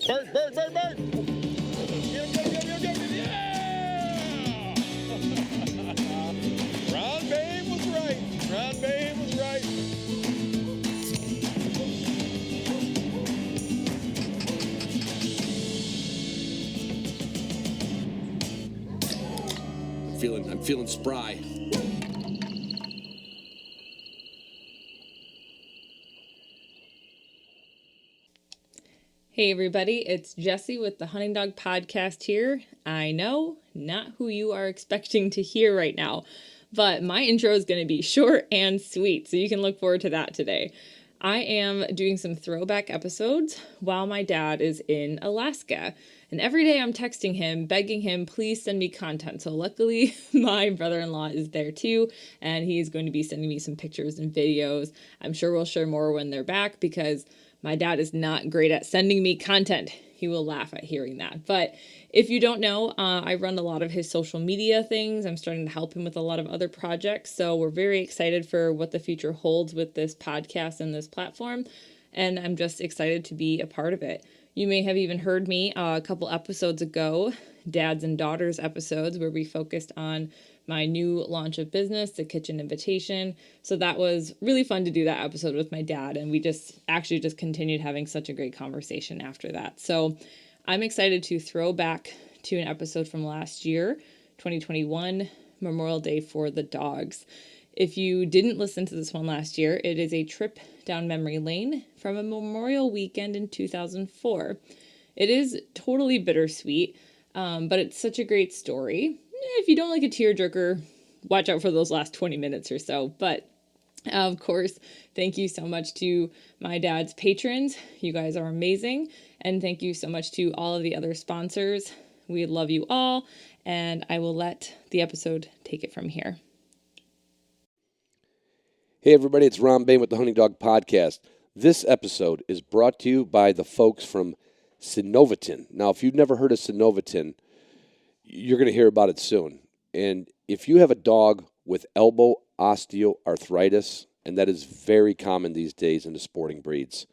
Bird, bird, bird, bird. Yeah! Ron Babe was right. Ron Babe was right. I'm feeling spry. Hey everybody, it's Jessi with the Hunting Dog Podcast here. I know, not who you are expecting to hear right now, but my intro is going to be short and sweet, so you can look forward to that today. I am doing some throwback episodes while my dad is in Alaska. And every day I'm texting him, begging him, please send me content. So luckily my brother-in-law is there too, and he's going to be sending me some pictures and videos. I'm sure we'll share more when they're back because my dad is not great at sending me content. He will laugh at hearing that. But if you don't know, I run a lot of his social media things. I'm starting to help him with a lot of other projects. So we're very excited for what the future holds with this podcast and this platform. And I'm just excited to be a part of it. You may have even heard me a couple episodes ago, Dads and Daughters episodes, where we focused on my new launch of business, the Kitchen Invitation. So that was really fun to do that episode with my dad. And we just continued having such a great conversation after that. So I'm excited to throw back to an episode from last year, 2021, Memorial Day for the dogs. If you didn't listen to this one last year, it is a trip down memory lane from a Memorial weekend in 2004. It is totally bittersweet, but it's such a great story. If you don't like a tearjerker, watch out for those last 20 minutes or so. But of course, thank you so much to my dad's patrons. You guys are amazing. And thank you so much to all of the other sponsors. We love you all. And I will let the episode take it from here. Hey, everybody, it's Ron Bain with the Hunting Dog Podcast. This episode is brought to you by the folks from Synovitin. Now, if you've never heard of Synovitin, you're going to hear about it soon. And if you have a dog with elbow osteoarthritis, and that is very common these days in the sporting breeds,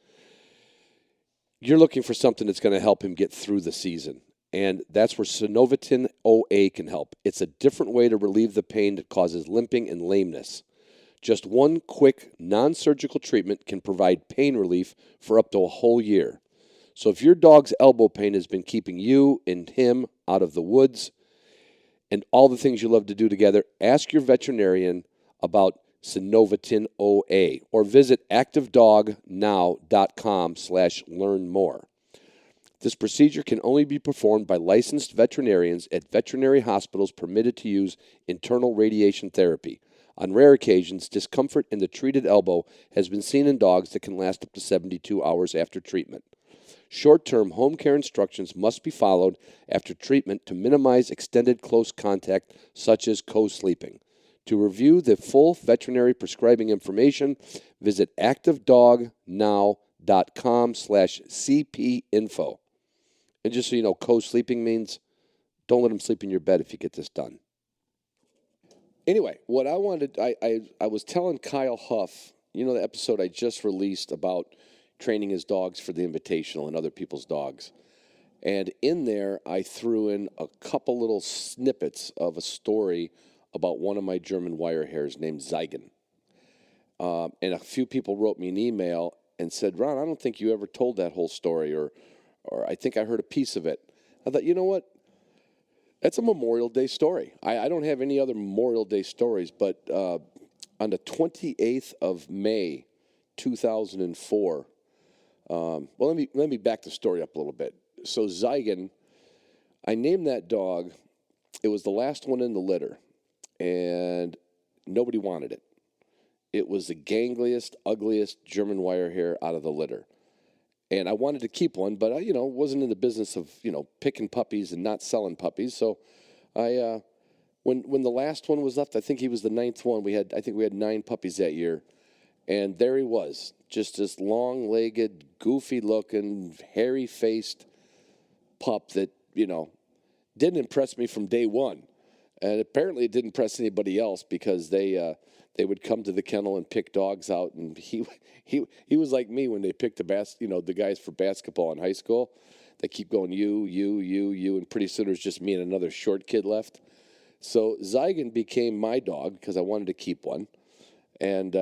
you're looking for something that's going to help him get through the season. And that's where Synovitin OA can help. It's a different way to relieve the pain that causes limping and lameness. Just one quick, non-surgical treatment can provide pain relief for up to a whole year. So if your dog's elbow pain has been keeping you and him out of the woods and all the things you love to do together, ask your veterinarian about Synovitin OA or visit activedognow.com/learn more. This procedure can only be performed by licensed veterinarians at veterinary hospitals permitted to use internal radiation therapy. On rare occasions, discomfort in the treated elbow has been seen in dogs that can last up to 72 hours after treatment. Short-term home care instructions must be followed after treatment to minimize extended close contact, such as co-sleeping. To review the full veterinary prescribing information, visit activedognow.com/cpinfo. And just so you know, co-sleeping means don't let them sleep in your bed if you get this done. Anyway, what I wanted, I was telling Kyle Huff, you know, the episode I just released about training his dogs for the Invitational and other people's dogs. And in there, I threw in a couple little snippets of a story about one of my German wire hairs named Ziegen. And a few people wrote me an email and said, Ron, I don't think you ever told that whole story, or I think I heard a piece of it. I thought, you know what? That's a Memorial Day story. I don't have any other Memorial Day stories, but on the 28th of May, 2004, let me back the story up a little bit. So Ziegen, I named that dog. It was the last one in the litter, and nobody wanted it. It was the gangliest, ugliest German wire hair out of the litter. And I wanted to keep one, but I, wasn't in the business of, picking puppies and not selling puppies. So I, when the last one was left, I think he was the ninth one. I think we had 9 puppies that year. And there he was, just this long-legged, goofy-looking, hairy-faced pup that, didn't impress me from day one. And apparently it didn't impress anybody else because they would come to the kennel and pick dogs out, and he was like me when they picked the guys for basketball in high school. They keep going, you, and pretty soon there's just me and another short kid left. So Zygon became my dog because I wanted to keep one, and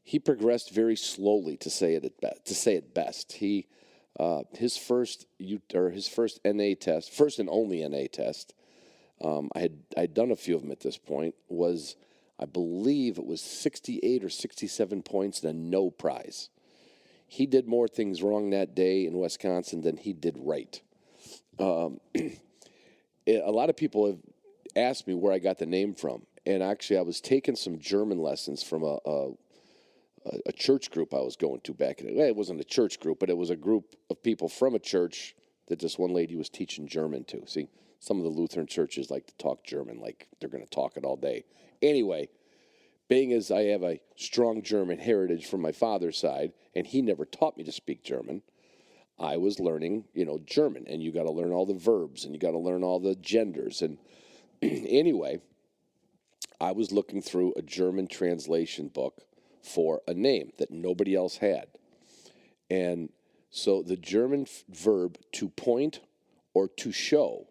he progressed very slowly, to say it best. He his first NA test, first and only NA test. I'd done a few of them at this point. Was, I believe it was 68 or 67 points and a no prize. He did more things wrong that day in Wisconsin than he did right. A lot of people have asked me where I got the name from, and actually I was taking some German lessons from a church group I was going to back in the day. It wasn't a church group, but it was a group of people from a church that this one lady was teaching German to. See, some of the Lutheran churches like to talk German like they're going to talk it all day. Anyway, being as I have a strong German heritage from my father's side, and he never taught me to speak German, I was learning, German, and you got to learn all the verbs, and you got to learn all the genders. And anyway, I was looking through a German translation book for a name that nobody else had. And so the German verb to point or to show,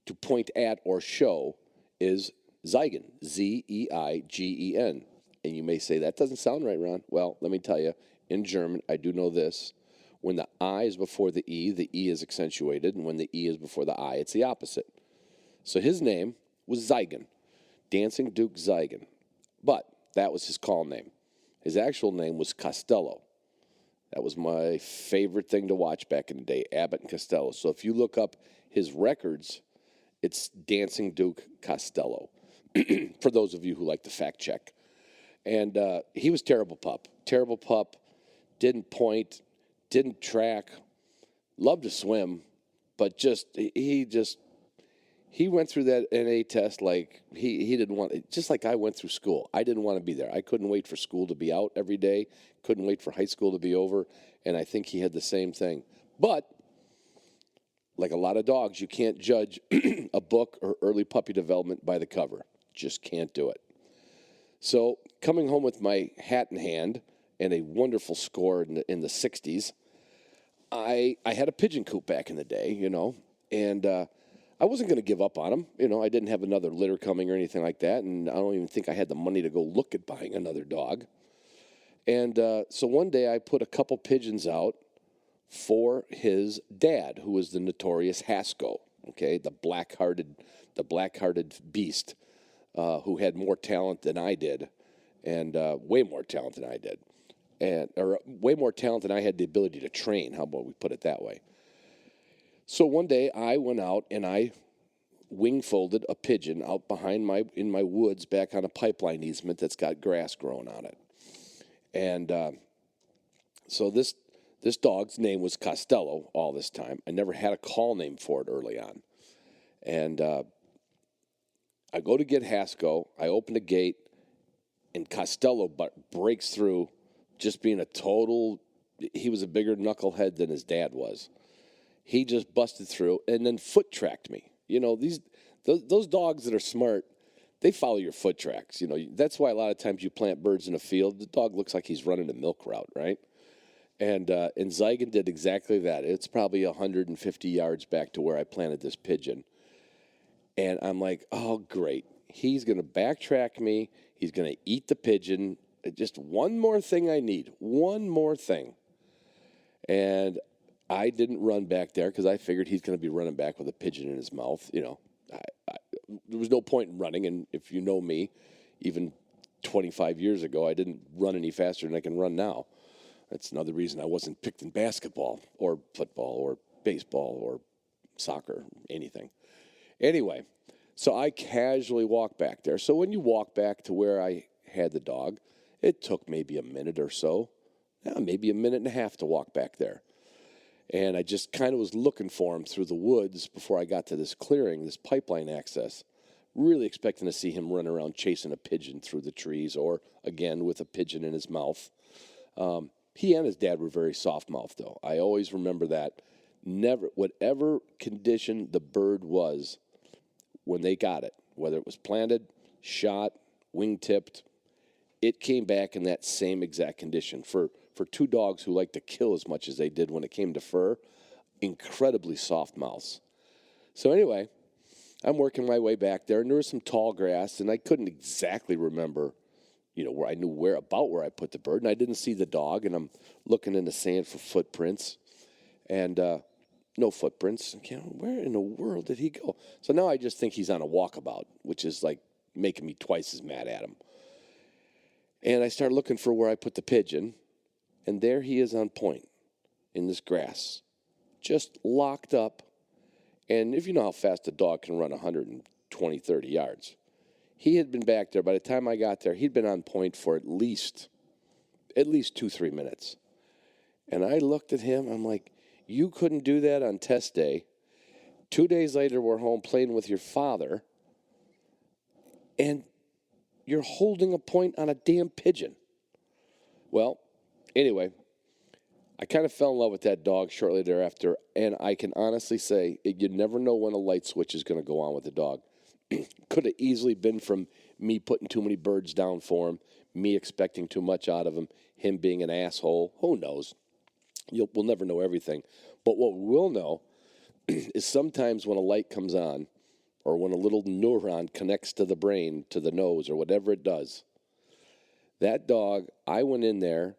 to point at or show, is Zeigen, Z-E-I-G-E-N. And you may say, that doesn't sound right, Ron. Well, let me tell you, in German, I do know this. When the I is before the E is accentuated, and when the E is before the I, it's the opposite. So his name was Zeigen, Dancing Duke Zeigen. But that was his call name. His actual name was Costello. That was my favorite thing to watch back in the day, Abbott and Costello. So if you look up his records, it's Dancing Duke Costello, for those of you who like to fact check. And he was terrible pup, didn't point, didn't track, loved to swim, but he went through that NA test like he didn't want it, just like I went through school. I didn't want to be there. I couldn't wait for school to be out every day, couldn't wait for high school to be over, and I think he had the same thing. But like a lot of dogs, you can't judge a book or early puppy development by the cover. Just can't do it. So coming home with my hat in hand and a wonderful score in the 60s, I had a pigeon coop back in the day, and I wasn't going to give up on him. I didn't have another litter coming or anything like that, and I don't even think I had the money to go look at buying another dog. And so one day I put a couple pigeons out for his dad, who was the notorious Haskell, okay, the black-hearted beast, who had more talent than I did, and way more talent than I did, or way more talent than I had the ability to train. How about we put it that way? So one day I went out and I wing-folded a pigeon out in my woods back on a pipeline easement that's got grass growing on it. And so this dog's name was Costello all this time. I never had a call name for it early on. And I go to get Haskell. I open the gate, and Costello breaks through, just being he was a bigger knucklehead than his dad was. He just busted through and then foot tracked me. Those dogs that are smart, they follow your foot tracks. That's why a lot of times you plant birds in a field, the dog looks like he's running a milk route, right? And Zeigen did exactly that. It's probably 150 yards back to where I planted this pigeon. And I'm like, oh, great. He's going to backtrack me. He's going to eat the pigeon. Just one more thing I need. One more thing. And I didn't run back there because I figured he's going to be running back with a pigeon in his mouth. There was no point in running. And if you know me, even 25 years ago, I didn't run any faster than I can run now. That's another reason I wasn't picked in basketball or football or baseball or soccer, anything. Anyway, so I casually walked back there. So when you walk back to where I had the dog, it took maybe a minute or so, maybe a minute and a half to walk back there. And I just kind of was looking for him through the woods before I got to this clearing, this pipeline access, really expecting to see him run around chasing a pigeon through the trees or, again, with a pigeon in his mouth. He and his dad were very soft-mouthed, though. I always remember that. Never, whatever condition the bird was when they got it, whether it was planted, shot, wing-tipped, it came back in that same exact condition. For two dogs who like to kill as much as they did when it came to fur, incredibly soft mouths. So anyway, I'm working my way back there, and there was some tall grass, and I couldn't exactly remember, where I knew where I put the bird, and I didn't see the dog, and I'm looking in the sand for footprints, and no footprints. Where in the world did he go? So now I just think he's on a walkabout, which is like making me twice as mad at him. And I start looking for where I put the pigeon, and there he is on point in this grass, just locked up. And if you know how fast a dog can run 120, 30 yards, he had been back there. By the time I got there, he'd been on point for at least 2-3 minutes. And I looked at him. I'm like, you couldn't do that on test day. 2 days later, we're home playing with your father, and you're holding a point on a damn pigeon. Well, anyway, I kind of fell in love with that dog shortly thereafter, and I can honestly say you never know when a light switch is going to go on with the dog. Could have easily been from me putting too many birds down for him, me expecting too much out of him being an asshole. Who knows? We'll never know everything. But what we will know is sometimes when a light comes on, or when a little neuron connects to the brain, to the nose, or whatever it does, that dog, I went in there,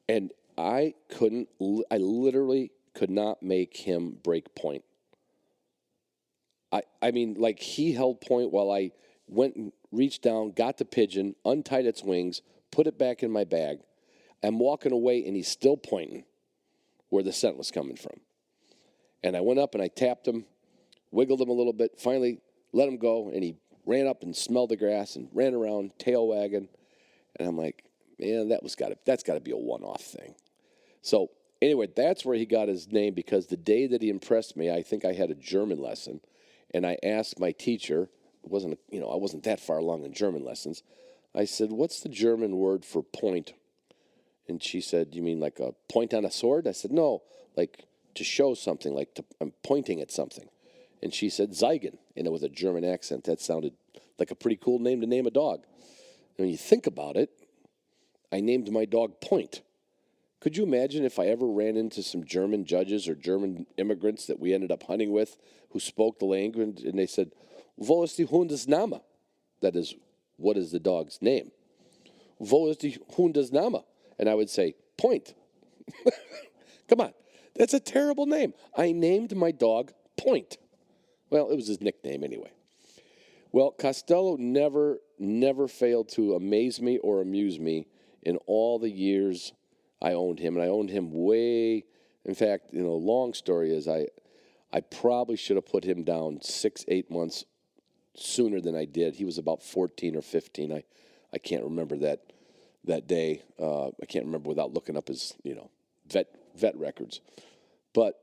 and I literally could not make him break point. I mean, like, he held point while I went and reached down, got the pigeon, untied its wings, put it back in my bag. I'm walking away, and he's still pointing where the scent was coming from. And I went up, and I tapped him, wiggled him a little bit, finally let him go, and he ran up and smelled the grass and ran around, tail wagging. And I'm like, man, that's got to be a one-off thing. So anyway, that's where he got his name, because the day that he impressed me, I think I had a German lesson, and I asked my teacher, I wasn't that far along in German lessons. I said, what's the German word for point? And she said, you mean like a point on a sword? I said, no, like to show something, like I'm pointing at something. And she said, Zeigen, and it was a German accent. That sounded like a pretty cool name to name a dog. And when you think about it, I named my dog Point. Could you imagine if I ever ran into some German judges or German immigrants that we ended up hunting with who spoke the language, and they said, Wo ist die Hundesname? That is, what is the dog's name? Wo ist die Hundesname? And I would say, Point. Come on. That's a terrible name. I named my dog Point. Well, it was his nickname anyway. Well, Costello never failed to amaze me or amuse me in all the years I owned him. And I owned him in fact, long story is I probably should have put him down 6-8 months sooner than I did. He was about 14 or 15. I can't remember that day. I can't remember without looking up his, vet records. But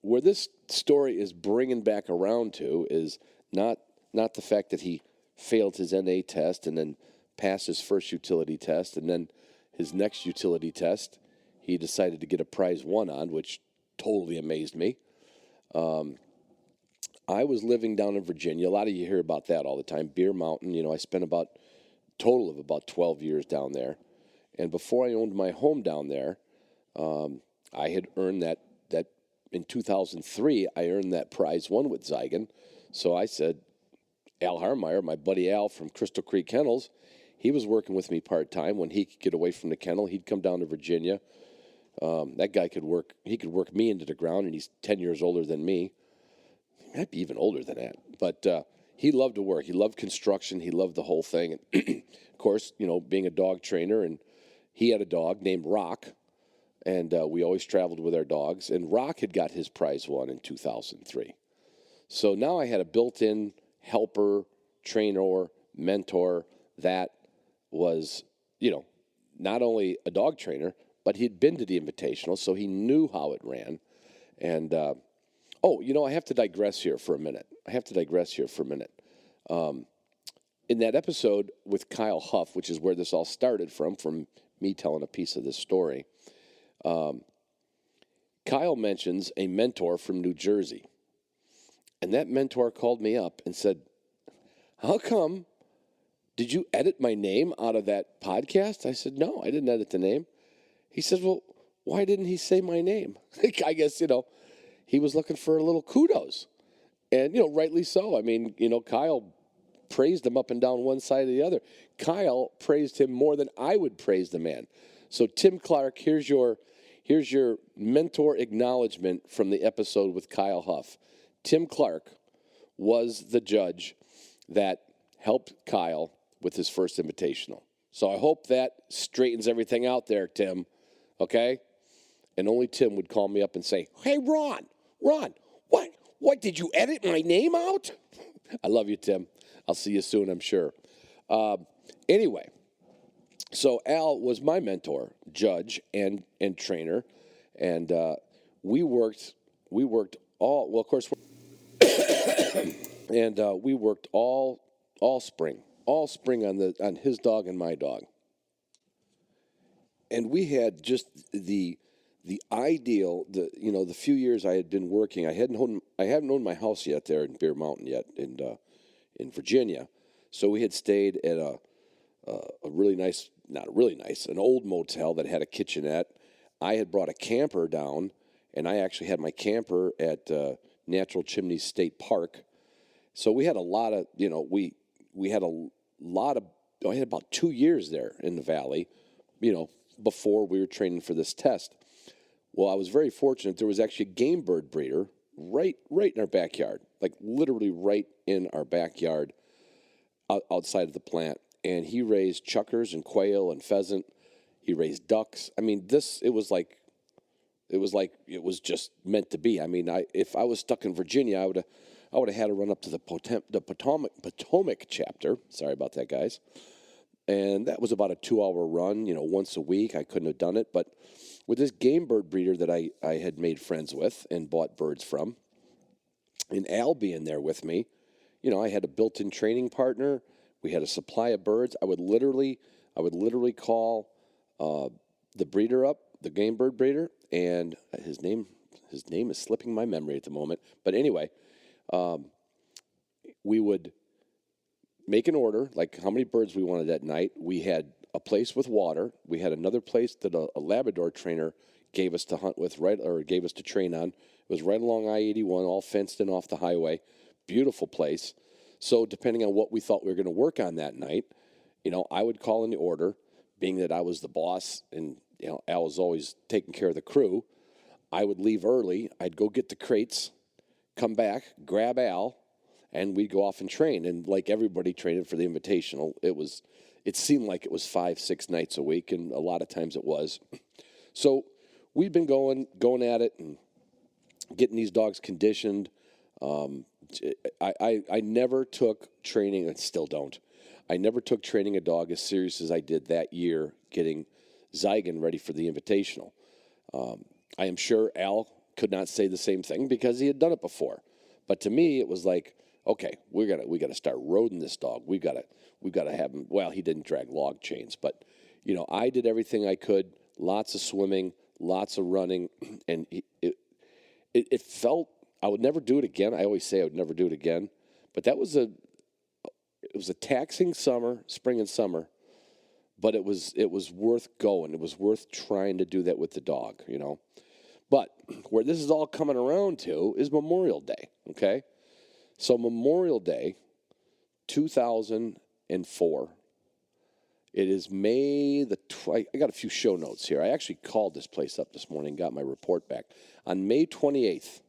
where this story is bringing back around to is not the fact that he failed his NA test and then passed his first utility test, and then his next utility test he decided to get a prize 1 on, which totally amazed me. I was living down in Virginia. A lot of you hear about that all the time. Beer Mountain. I spent total of about 12 years down there. And before I owned my home down there, I had earned that in 2003, I earned that prize 1 with Zeigen. So I said, Al Harmeyer, my buddy Al from Crystal Creek Kennels, he was working with me part-time. When he could get away from the kennel, he'd come down to Virginia. That guy could work me into the ground, and he's 10 years older than me. He might be even older than that. But he loved to work. He loved construction. He loved the whole thing. And of course, being a dog trainer, and he had a dog named Rock, and we always traveled with our dogs. And Rock had got his prize 1 in 2003. So now I had a built-in helper, trainer, mentor that was, not only a dog trainer, but he'd been to the Invitational, so he knew how it ran. And, I have to digress here for a minute. In that episode with Kyle Huff, which is where this all started from me telling a piece of this story, Kyle mentions a mentor from New Jersey. And that mentor called me up and said, how come, did you edit my name out of that podcast? I said, no, I didn't edit the name. He said, well, why didn't he say my name? I guess, he was looking for a little kudos. And, rightly so. I mean, Kyle praised him up and down one side or the other. Kyle praised him more than I would praise the man. So, Tim Clark, here's your mentor acknowledgement from the episode with Kyle Huff. Tim Clark was the judge that helped Kyle with his first invitational. So I hope that straightens everything out there, Tim. Okay? And only Tim would call me up and say, hey, Ron, what, did you edit my name out? I love you, Tim. I'll see you soon, I'm sure. Anyway, so Al was my mentor, judge, and trainer. And we worked all, well, of course, and we worked all spring on his dog and my dog. And we had just the ideal, the few years I had been working, I hadn't owned my house yet there in Bear Mountain yet in Virginia. So we had stayed at a really nice, not really nice, an old motel that had a kitchenette. I had brought a camper down, and I actually had my camper at Natural Chimneys State Park. So we had a lot of, we had a lot of, I had about 2 years there in the valley, before we were training for this test. Well, I was very fortunate. There was actually a game bird breeder right in our backyard, like literally right in our backyard outside of the plant. And he raised chukars and quail and pheasant. He raised ducks. I mean, it was just meant to be. I mean, if I was stuck in Virginia, I would have had to run up to the Potomac chapter. Sorry about that, guys. And that was about a 2-hour run, once a week. I couldn't have done it. But with this game bird breeder that I had made friends with and bought birds from, and Al being there with me, I had a built-in training partner. We had a supply of birds. I would literally call the breeder up, the game bird breeder, and his name is slipping my memory at the moment. But anyway, we would make an order, like how many birds we wanted that night. We had a place with water. We had another place that a Labrador trainer gave us to hunt with, gave us to train on. It was right along I-81, all fenced in off the highway. Beautiful place. So depending on what we thought we were going to work on that night, I would call in the order, being that I was the boss and, Al was always taking care of the crew. I would leave early. I'd go get the crates, come back, grab Al, and we'd go off and train. And like everybody training for the Invitational, it seemed like it was 5-6 nights a week, and a lot of times it was. So we'd been going at it and getting these dogs conditioned. I never took training, and still don't. I never took training a dog as serious as I did that year getting Zygon ready for the Invitational. I am sure Al could not say the same thing because he had done it before. But to me, it was like, okay, we got to start roading this dog. We've got to have him. Well, he didn't drag log chains, but I did everything I could. Lots of swimming, lots of running, and it felt I would never do it again. I always say I would never do it again, but it was a taxing spring and summer, but it was worth going. It was worth trying to do that with the dog, But where this is all coming around to is Memorial Day, okay? So Memorial Day, 2004. It is May I got a few show notes here. I actually called this place up this morning, got my report back. On May 28th,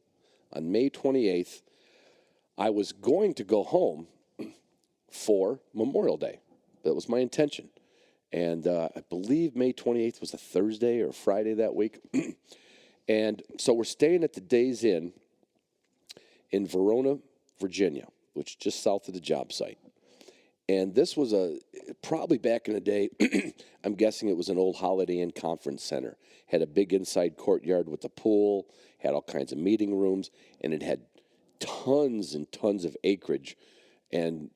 I was going to go home for Memorial Day. That was my intention. And I believe May 28th was a Thursday or Friday that week. And so we're staying at the Days Inn in Verona, Virginia, which is just south of the job site. And this was probably back in the day, I'm guessing it was an old Holiday Inn conference center. Had a big inside courtyard with a pool, had all kinds of meeting rooms, and it had tons and tons of acreage. And,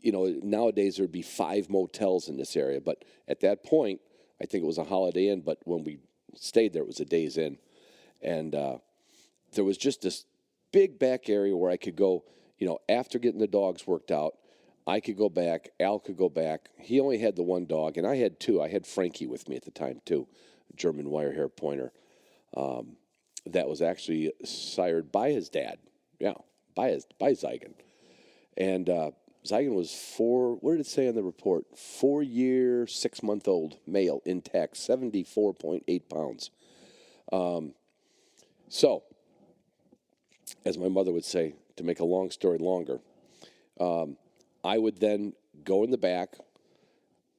nowadays there would be 5 motels in this area. But at that point, I think it was a Holiday Inn, but when we stayed there, it was a Days Inn. And there was just this big back area where I could go, after getting the dogs worked out, I could go back, Al could go back. He only had the one dog, and I had 2. I had Frankie with me at the time, too. German wire hair pointer that was actually sired by his dad. Yeah, by Zygon. And Zygon was what did it say on the report? 4 year, 6-month-old male, intact, 74.8 pounds. So, as my mother would say, to make a long story longer, I would then go in the back.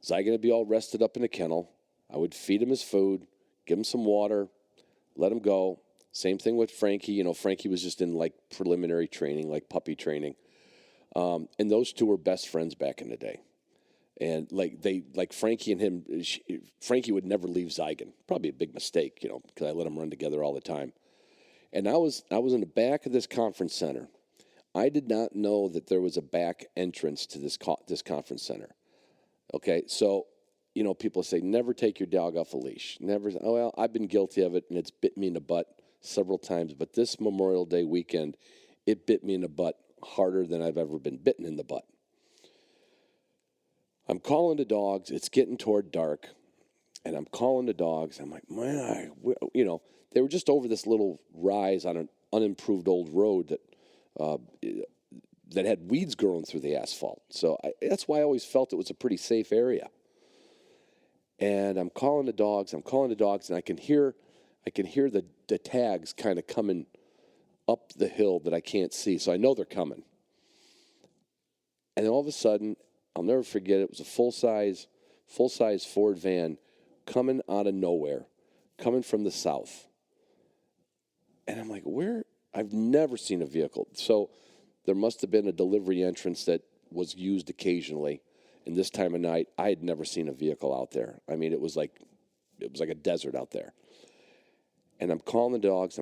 Zygon would be all rested up in the kennel. I would feed him his food, give him some water, let him go. Same thing with Frankie. You know, Frankie was just in like preliminary training, like puppy training. And those two were best friends back in the day. And like Frankie and him, Frankie would never leave Zygon. Probably a big mistake, you know, because I let them run together all the time. And I was in the back of this conference center. I did not know that there was a back entrance to this conference center. Okay, so, you know, people say, never take your dog off a leash. Never. Oh, well, I've been guilty of it, and it's bit me in the butt several times. But this Memorial Day weekend, it bit me in the butt harder than I've ever been bitten in the butt. I'm calling the dogs. It's getting toward dark, and I'm calling the dogs. I'm like, man, you know, they were just over this little rise on an unimproved old road that had weeds growing through the asphalt. So that's why I always felt it was a pretty safe area. And I'm calling the dogs, and I can hear the tags kind of coming up the hill that I can't see. So I know they're coming. And then all of a sudden, I'll never forget it was a full-size Ford van coming out of nowhere, coming from the south. And I'm like, where? I've never seen a vehicle. So there must have been a delivery entrance that was used occasionally. And this time of night, I had never seen a vehicle out there. I mean, it was like a desert out there. And I'm calling the dogs,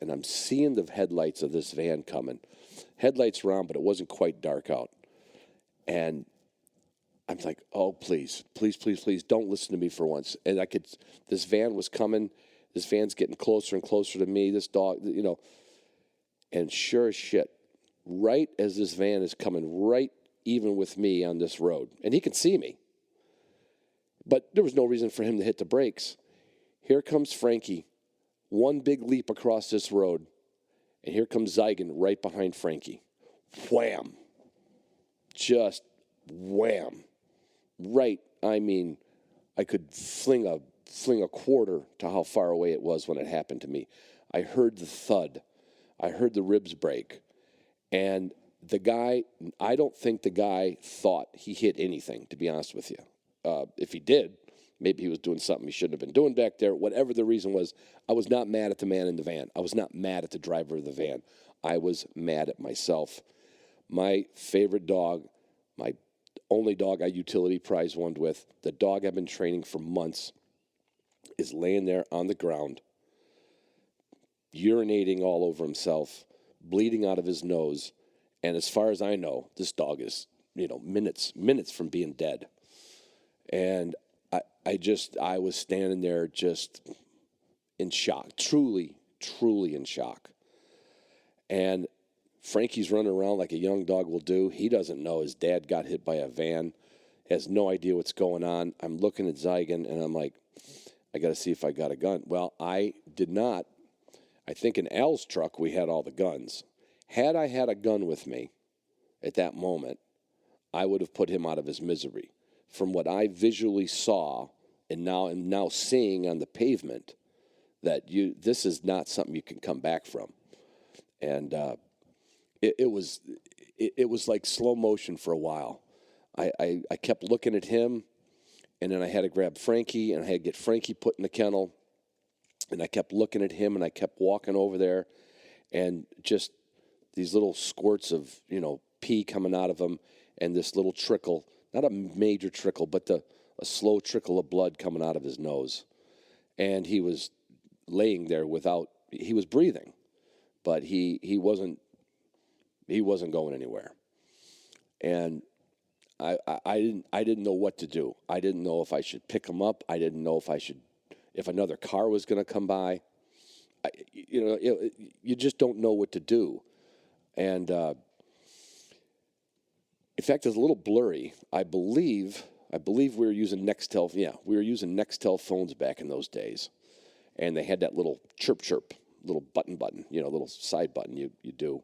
and I'm seeing the headlights of this van coming. Headlights were on, but it wasn't quite dark out. And I'm like, oh, please, don't listen to me for once. And this van was coming. This van's getting closer and closer to me. This dog, you know. And sure as shit, right as this van is coming right even with me on this road, and he can see me, but there was no reason for him to hit the brakes. Here comes Frankie, one big leap across this road, and here comes Zygon right behind Frankie. Wham! Just wham! Right, I mean, I could fling a quarter to how far away it was when it happened to me. I heard the thud. I heard the ribs break. And the guy, I don't think the guy thought he hit anything, to be honest with you. If he did, maybe he was doing something he shouldn't have been doing back there. Whatever the reason was, I was not mad at the man in the van. I was not mad at the driver of the van. I was mad at myself. My favorite dog, my only dog I utility prize won with, the dog I've been training for months, is laying there on the ground, urinating all over himself, bleeding out of his nose. And as far as I know, this dog is, you know, minutes from being dead. And I was standing there just in shock, truly in shock. And Frankie's running around like a young dog will do. He doesn't know his dad got hit by a van, has no idea what's going on. I'm looking at Zygon, and I'm like, I got to see if I got a gun. Well, I did not. I think in Al's truck we had all the guns. Had I had a gun with me at that moment, I would have put him out of his misery. From what I visually saw and now am now seeing on the pavement, that this is not something you can come back from. And it was like slow motion for a while. I kept looking at him, and then I had to grab Frankie, and I had to get Frankie put in the kennel. And I kept looking at him, and I kept walking over there, and just these little squirts of, you know, pee coming out of him, and this little trickle, not a major trickle, but a slow trickle of blood coming out of his nose. And he was laying there he was breathing, but he wasn't going anywhere. And I didn't know what to do. I didn't know if I should pick him up. I didn't know if another car was going to come by. You just don't know what to do. And in fact, it's a little blurry. I believe I believe we were using Nextel. Yeah, we were using Nextel phones back in those days. And they had that little chirp, little button, little side button you do.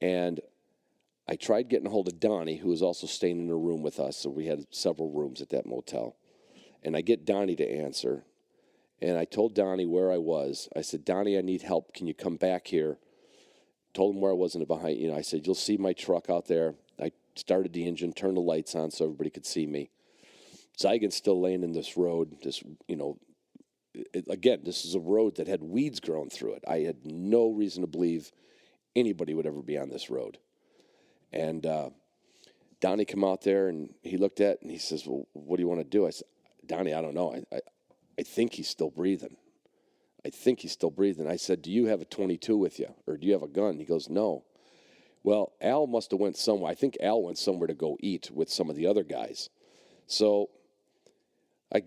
And I tried getting a hold of Donnie, who was also staying in a room with us. So we had several rooms at that motel. And I get Donnie to answer. And I told Donnie where I was. I said, Donnie, I need help. Can you come back here? Told him where I was in the behind. I said, you'll see my truck out there. I started the engine, turned the lights on so everybody could see me. Zeigen's still laying in this road. Again, this is a road that had weeds growing through it. I had no reason to believe anybody would ever be on this road. And Donnie come out there, and he looked at it, and he says, well, what do you want to do? I said, Donnie, I don't know. I think he's still breathing. I said, do you have a 22 with you, or do you have a gun? He goes, no. Well, Al must have went somewhere. I think Al went somewhere to go eat with some of the other guys. So I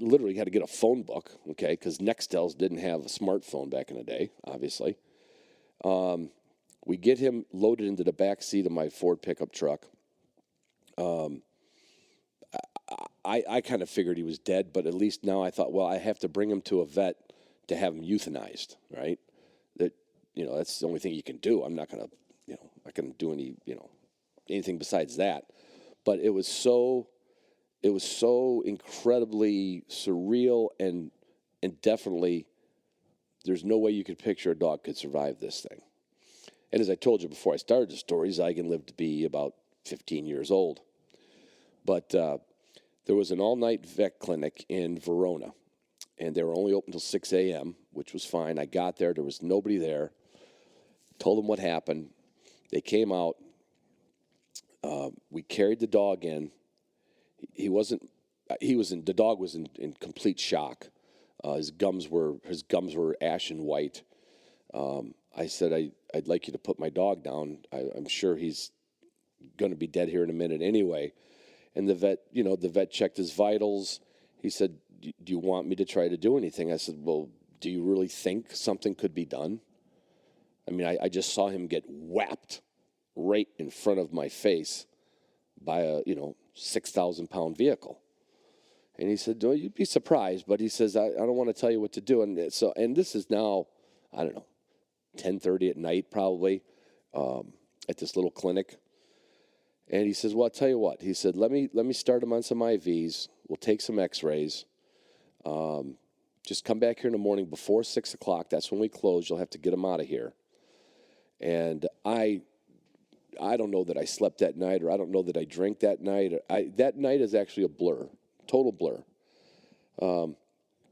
literally had to get a phone book, okay, because Nextels didn't have a smartphone back in the day, obviously. We get him loaded into the back seat of my Ford pickup truck. I kind of figured he was dead, but at least now I thought, well, I have to bring him to a vet to have him euthanized, right? That's the only thing you can do. I'm not going to, not going to do anything besides that. But it was so incredibly surreal and definitely there's no way you could picture a dog could survive this thing. And as I told you before I started the story, Zeigen lived to be about 15 years old. But there was an all-night vet clinic in Verona, and they were only open till 6 a.m., which was fine. I got there. There was nobody there. Told them what happened. They came out. We carried the dog in. The dog was in complete shock. His gums were ashen white. I said, I'd like you to put my dog down. I'm sure he's going to be dead here in a minute anyway. And the vet checked his vitals. He said, do you want me to try to do anything? I said, well, do you really think something could be done? I mean, I just saw him get whapped right in front of my face by a 6,000-pound vehicle. And he said, no, you'd be surprised. But he says, I don't want to tell you what to do. And this is now, I don't know, 10:30 at night probably at this little clinic. And he says, well, I'll tell you what. He said, let me start him on some IVs. We'll take some x-rays. Just come back here in the morning before 6 o'clock. That's when we close. You'll have to get him out of here. And I don't know that I slept that night, or I don't know that I drank that night. That night is actually a blur, total blur.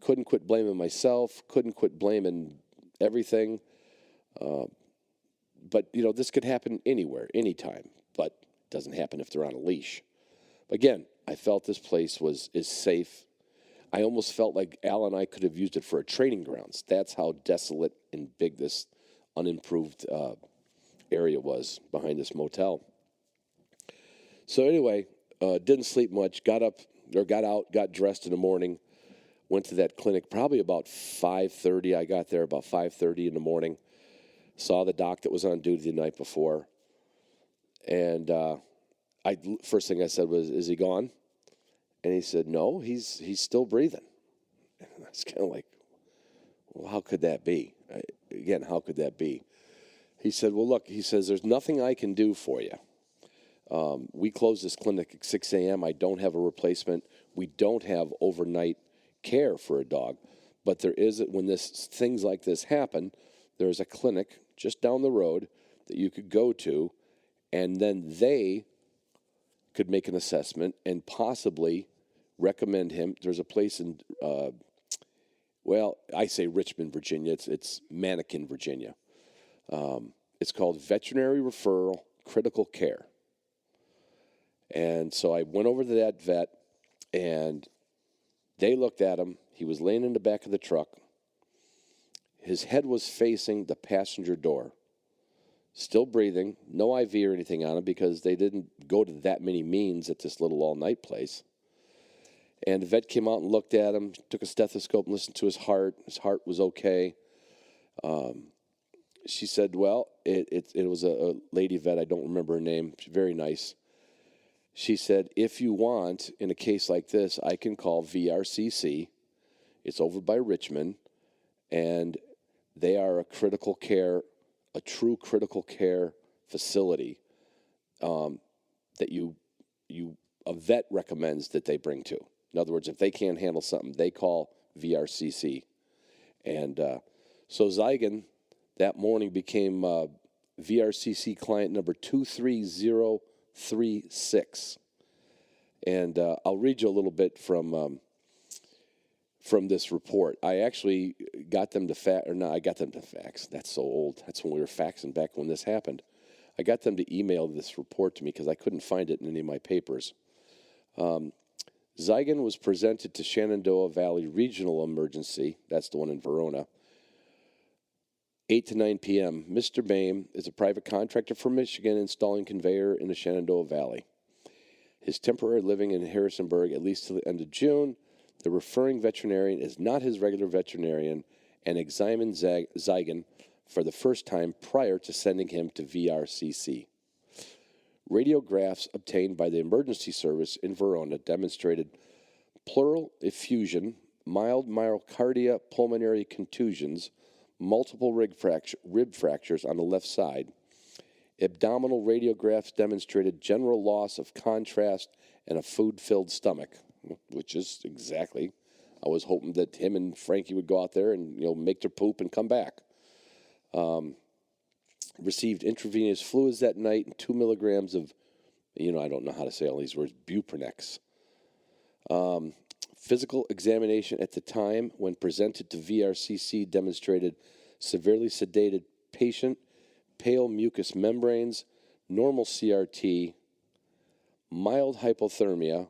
Couldn't quit blaming myself. Couldn't quit blaming everything. But, this could happen anywhere, anytime. But it doesn't happen if they're on a leash. Again, I felt this place is safe. I almost felt like Al and I could have used it for a training grounds. That's how desolate and big this unimproved area was behind this motel. So anyway, didn't sleep much. Got out, got dressed in the morning. Went to that clinic probably about 5:30. I got there about 5:30 in the morning. Saw the doc that was on duty the night before. And first thing I said was, is he gone? And he said, no, he's still breathing. And I was kind of like, well, how could that be? Again, how could that be? He said, well, look, he says, there's nothing I can do for you. We close this clinic at 6 a.m. I don't have a replacement. We don't have overnight care for a dog. But there is, when things like this happen, there's a clinic just down the road that you could go to, and then they could make an assessment and possibly recommend him. There's a place in, I say Richmond, Virginia. It's Mannequin, Virginia. It's called Veterinary Referral Critical Care. And so I went over to that vet, and they looked at him. He was laying in the back of the truck. His head was facing the passenger door. Still breathing, no IV or anything on him because they didn't go to that many means at this little all-night place. And the vet came out and looked at him, took a stethoscope and listened to his heart. His heart was okay. She said, well, it was a lady vet. I don't remember her name. She's very nice. She said, if you want, in a case like this, I can call VRCC. It's over by Richmond, and they are a true critical care facility that a vet recommends that they bring to. In other words, if they can't handle something, they call VRCC. And so Zygon that morning became VRCC client number 23036. And I'll read you a little bit from this report. I actually got them to fax. That's so old. That's when we were faxing back when this happened. I got them to email this report to me because I couldn't find it in any of my papers. Zygon was presented to Shenandoah Valley Regional Emergency. That's the one in Verona. 8 to 9 p.m. Mr. Boehm is a private contractor from Michigan installing conveyor in the Shenandoah Valley. His temporary living in Harrisonburg at least to the end of June. The referring veterinarian is not his regular veterinarian and examined Zygon for the first time prior to sending him to VRCC. Radiographs obtained by the emergency service in Verona demonstrated pleural effusion, mild myocardia pulmonary contusions, multiple rib fractures on the left side. Abdominal radiographs demonstrated general loss of contrast and a food-filled stomach, which is exactly. I was hoping that him and Frankie would go out there and make their poop and come back. Received intravenous fluids that night and 2 milligrams of, I don't know how to say all these words, Buprenex. Physical examination at the time when presented to VRCC demonstrated severely sedated patient, pale mucous membranes, normal CRT, mild hypothermia,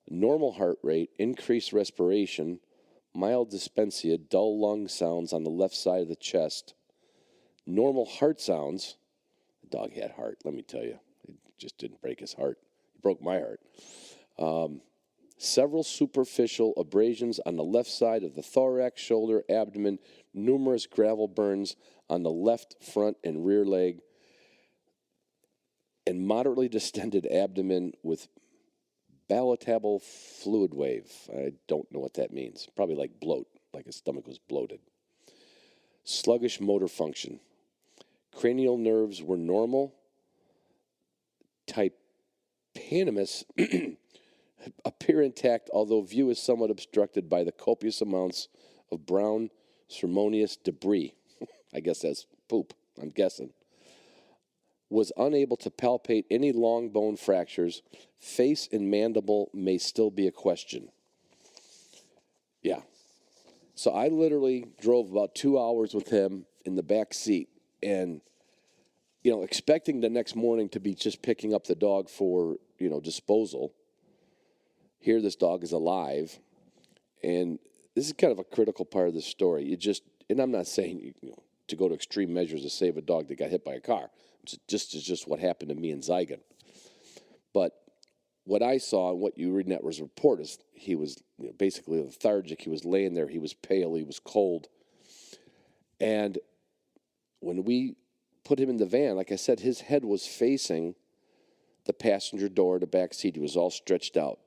normal heart rate, increased respiration, mild dyspnea, dull lung sounds on the left side of the chest, normal heart sounds. The dog had heart, let me tell you. It just didn't break his heart. It broke my heart. Several superficial abrasions on the left side of the thorax, shoulder, abdomen, numerous gravel burns on the left front and rear leg, and moderately distended abdomen with palatable fluid wave. I don't know what that means. Probably like bloat, like his stomach was bloated. Sluggish motor function. Cranial nerves were normal. Tympanimus appear intact, although view is somewhat obstructed by the copious amounts of brown ceremonious debris. I guess that's poop, I'm guessing. Was unable to palpate any long bone fractures. Face and mandible may still be a question. Yeah. So I literally drove about 2 hours with him in the back seat and, expecting the next morning to be just picking up the dog for, disposal. Here this dog is alive, and this is kind of a critical part of the story. And I'm not saying to go to extreme measures to save a dog that got hit by a car. It's just what happened to me and Zygon. But what I saw and what you read in that report is he was basically lethargic. He was laying there. He was pale. He was cold. And when we put him in the van, like I said, his head was facing the passenger door, the back seat. He was all stretched out.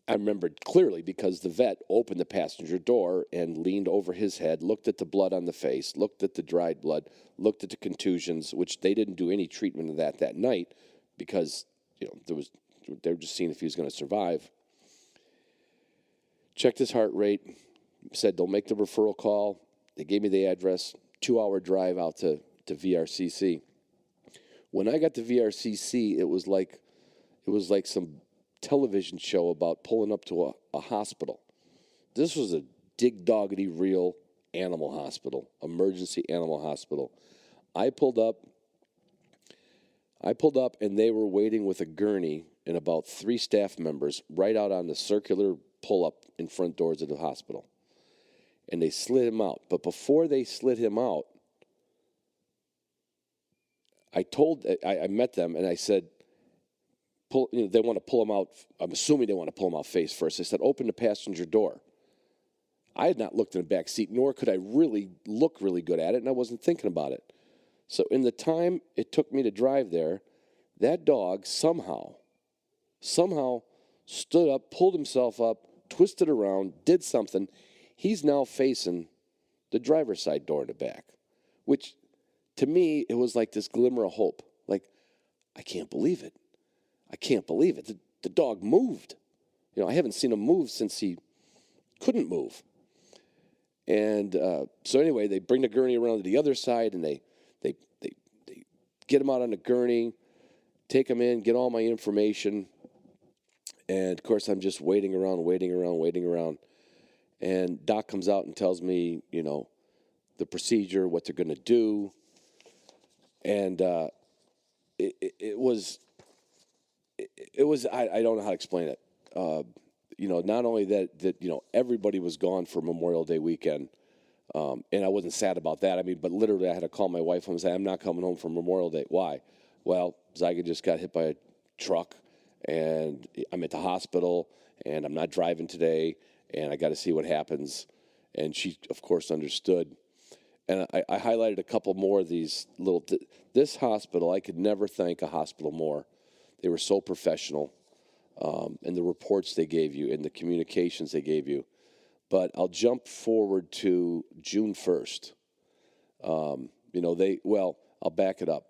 I remembered clearly because the vet opened the passenger door and leaned over his head, looked at the blood on the face, looked at the dried blood, looked at the contusions, which they didn't do any treatment of that night because, they were just seeing if he was going to survive. Checked his heart rate, said they'll make the referral call. They gave me the address, 2-hour drive out to VRCC. When I got to VRCC, it was like some television show about pulling up to a hospital. This was a dig-doggedy real animal hospital, emergency animal hospital. I pulled up and they were waiting with a gurney and about 3 staff members right out on the circular pull-up in front doors of the hospital. And they slid him out. But before they slid him out, I met them and I said, they want to pull him out. I'm assuming they want to pull him out face first. They said, open the passenger door. I had not looked in the back seat, nor could I really look really good at it, and I wasn't thinking about it. So in the time it took me to drive there, That dog somehow stood up, pulled himself up, twisted around, did something. He's now facing the driver's side door in the back, which to me, it was like this glimmer of hope. Like, I can't believe it. I can't believe it. The dog moved. I haven't seen him move since he couldn't move. And so anyway, they bring the gurney around to the other side, and they get him out on the gurney, take him in, get all my information. And, of course, I'm just waiting around. And Doc comes out and tells me, the procedure, what they're going to do. And it was I don't know how to explain it. Not only that everybody was gone for Memorial Day weekend, and I wasn't sad about that. But literally I had to call my wife home and say, I'm not coming home for Memorial Day. Why? Well, Zyga just got hit by a truck, and I'm at the hospital, and I'm not driving today, and I got to see what happens. And she, of course, understood. And I highlighted a couple more of these little. This hospital, I could never thank a hospital more. They were so professional, and the reports they gave you and the communications they gave you. But I'll jump forward to June 1st. I'll back it up.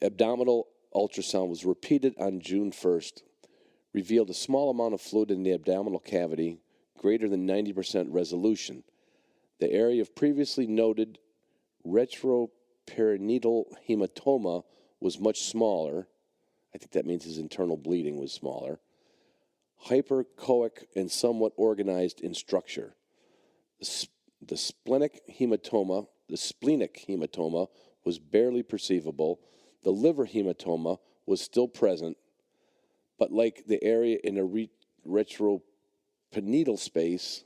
Abdominal ultrasound was repeated on June 1st, revealed a small amount of fluid in the abdominal cavity, greater than 90% resolution. The area of previously noted retroperitoneal hematoma was much smaller. I think that means his internal bleeding was smaller. Hypercoic and somewhat organized in structure. The splenic hematoma was barely perceivable. The liver hematoma was still present, but like the area in a retroperitoneal space,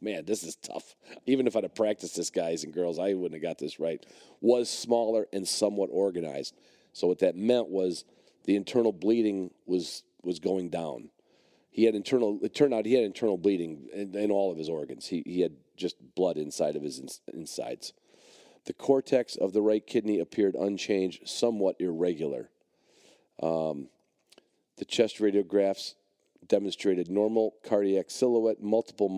man, this is tough. Even if I'd have practiced this, guys and girls, I wouldn't have got this right, was smaller and somewhat organized. So what that meant was the internal bleeding was going down. It turned out he had internal bleeding in all of his organs. He had just blood inside of his insides. The cortex of the right kidney appeared unchanged, somewhat irregular. The chest radiographs demonstrated normal cardiac silhouette, multiple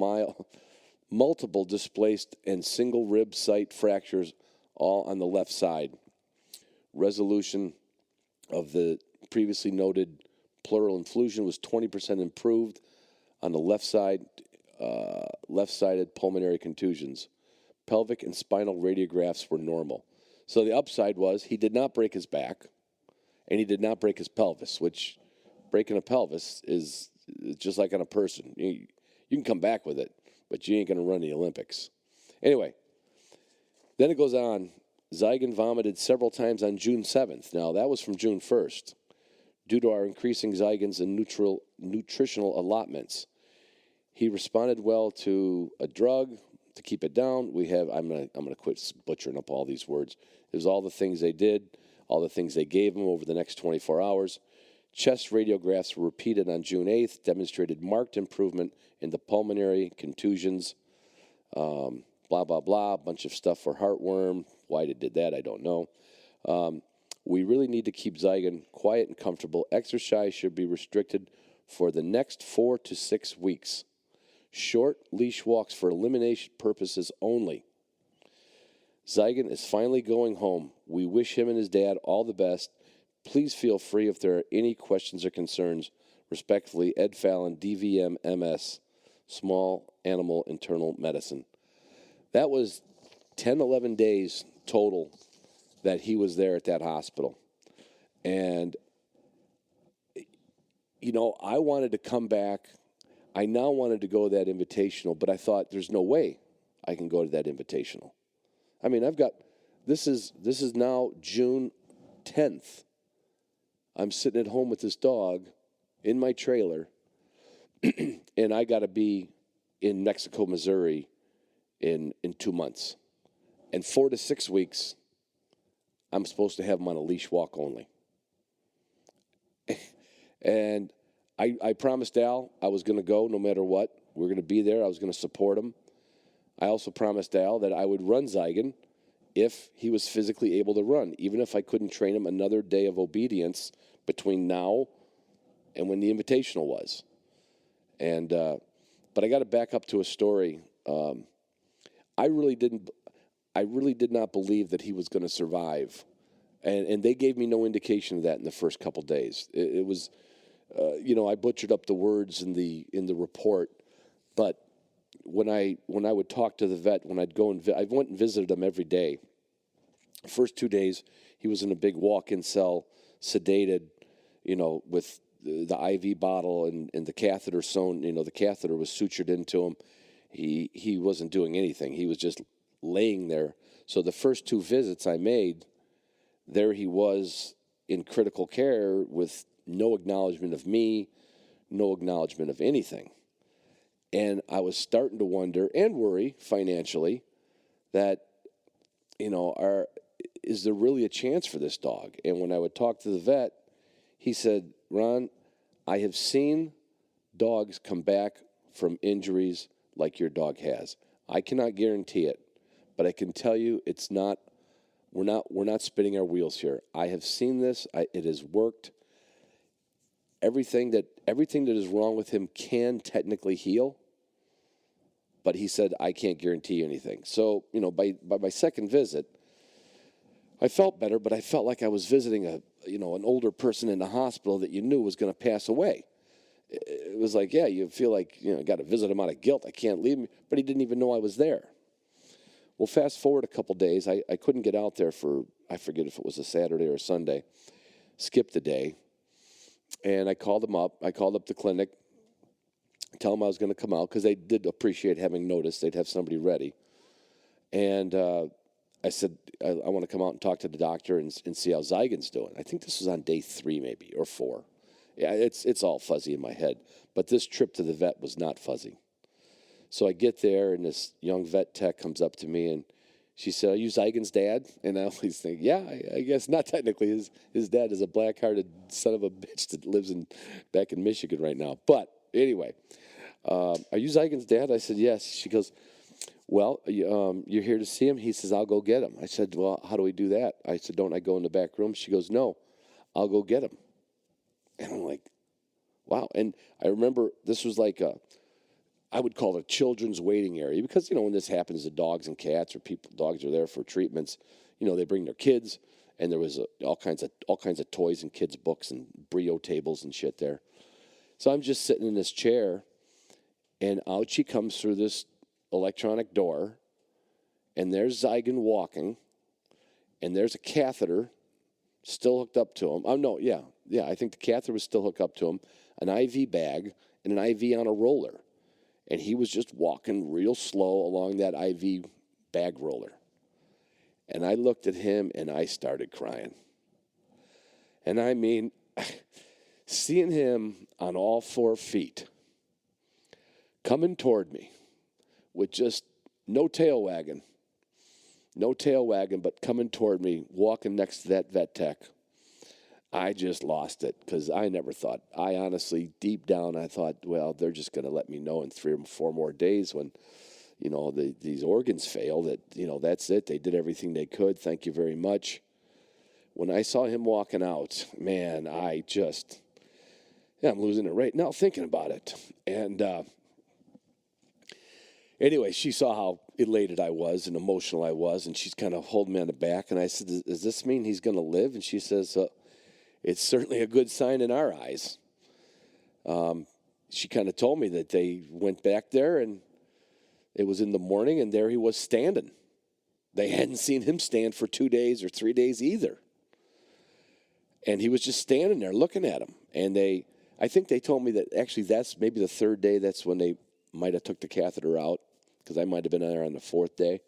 displaced and single rib site fractures, all on the left side. Resolution of the previously noted pleural effusion was 20% improved on the left side, left-sided pulmonary contusions. Pelvic and spinal radiographs were normal. So the upside was he did not break his back, and he did not break his pelvis, which breaking a pelvis is just like on a person. You can come back with it, but you ain't going to run the Olympics. Anyway, then it goes on. Zygon vomited several times on June 7th. Now, that was from June 1st. Due to our increasing Zygons and nutritional allotments, he responded well to a drug to keep it down. I'm gonna quit butchering up all these words. It was all the things they did, all the things they gave him over the next 24 hours. Chest radiographs were repeated on June 8th, demonstrated marked improvement in the pulmonary contusions. Blah blah blah. A bunch of stuff for heartworm. Why they did that, I don't know. We really need to keep Zygon quiet and comfortable. Exercise should be restricted for the next 4 to 6 weeks. Short leash walks for elimination purposes only. Zygon is finally going home. We wish him and his dad all the best. Please feel free if there are any questions or concerns. Respectfully, Ed Fallon, DVM MS, Small Animal Internal Medicine. That was 10, 11 days total that he was there at that hospital. And, I wanted to come back. I now wanted to go to that invitational, but I thought there's no way I can go to that invitational. This is now June 10th. I'm sitting at home with this dog in my trailer, and I got to be in Mexico, Missouri in 2 months. And 4 to 6 weeks, I'm supposed to have him on a leash walk only. And I promised Al I was going to go no matter what. We're going to be there. I was going to support him. I also promised Al that I would run Zygon if he was physically able to run, even if I couldn't train him another day of obedience between now and when the invitational was. And but I got to back up to a story. I really did not believe that he was going to survive, and they gave me no indication of that in the first couple days. It was, I butchered up the words in the report, but when I would talk to the vet, when I'd go and I went and visited him every day. The first 2 days, he was in a big walk-in cell, sedated, with the IV bottle and the catheter sewn. The catheter was sutured into him. He wasn't doing anything. He was just laying there. So the first 2 visits I made, there he was in critical care with no acknowledgement of me, no acknowledgement of anything. And I was starting to wonder and worry financially that, is there really a chance for this dog? And when I would talk to the vet, he said, Ron, I have seen dogs come back from injuries like your dog has. I cannot guarantee it, but I can tell you we're not spinning our wheels here. I have seen this. It has worked. Everything that is wrong with him can technically heal, but he said, I can't guarantee anything. So, by my second visit, I felt better, but I felt like I was visiting an older person in the hospital that you knew was going to pass away. It was like, yeah, you feel like, I got to visit him out of guilt. I can't leave him, but he didn't even know I was there. Well, fast forward a couple days, I couldn't get out there for, I forget if it was a Saturday or a Sunday, skipped the day, and I called him up. I called up the clinic, tell them I was going to come out, because they did appreciate having notice. They'd have somebody ready. And I said, I want to come out and talk to the doctor and see how Zygon's doing. I think this was on day 3 maybe, or 4. Yeah, it's all fuzzy in my head. But this trip to the vet was not fuzzy. So I get there, and this young vet tech comes up to me, and she said, are you Zygon's dad? And I always think, yeah, I guess not technically. His dad is a black-hearted son of a bitch that lives back in Michigan right now. But anyway, are you Zygon's dad? I said, yes. She goes, well, you're here to see him? He says, I'll go get him. I said, well, how do we do that? I said, don't I go in the back room? She goes, no, I'll go get him. And I'm like, wow. And I remember this was like I would call it a children's waiting area, because, when this happens to dogs and cats, or dogs are there for treatments, they bring their kids, and there was all kinds of toys and kids' books and Brio tables and shit there. So I'm just sitting in this chair, and out she comes through this electronic door, and there's Zygon walking, and there's a catheter still hooked up to him. I think the catheter was still hooked up to him, an IV bag, and an IV on a roller. And he was just walking real slow along that IV bag roller. And I looked at him, and I started crying. And I mean, seeing him on all 4 feet, coming toward me, with just no tail wagging, but coming toward me, walking next to that vet tech, I just lost it, because I never thought. I honestly, deep down, I thought, well, they're just going to let me know in 3 or 4 more days when, these organs fail, that, that's it. They did everything they could. Thank you very much. When I saw him walking out, man, I'm losing it right now thinking about it. And anyway, she saw how elated I was and emotional I was, and she's kind of holding me on the back. And I said, does this mean he's going to live? And she says, it's certainly a good sign in our eyes. She kind of told me that they went back there, and it was in the morning, and there he was standing. They hadn't seen him stand for 2 days or 3 days either. And he was just standing there looking at him. And I think they told me that actually that's maybe the 3rd day. That's when they might have took the catheter out, because I might have been there on the 4th day.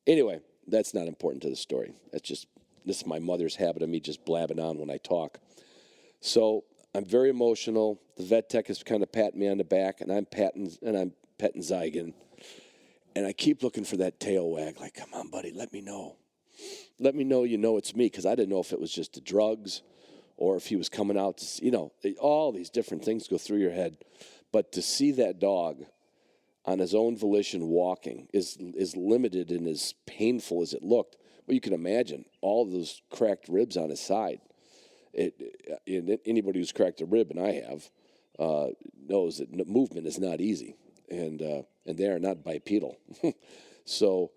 Anyway, that's not important to the story. This is my mother's habit of me just blabbing on when I talk. So I'm very emotional. The vet tech is kind of patting me on the back, and I'm petting Zygon. And I keep looking for that tail wag, like, come on, buddy, let me know. Let me know it's me, because I didn't know if it was just the drugs or if he was coming out to, all these different things go through your head. But to see that dog on his own volition walking, is limited and as painful as it looked. Well, you can imagine all of those cracked ribs on his side. Anybody who's cracked a rib, and I have, knows that movement is not easy, and they are not bipedal. So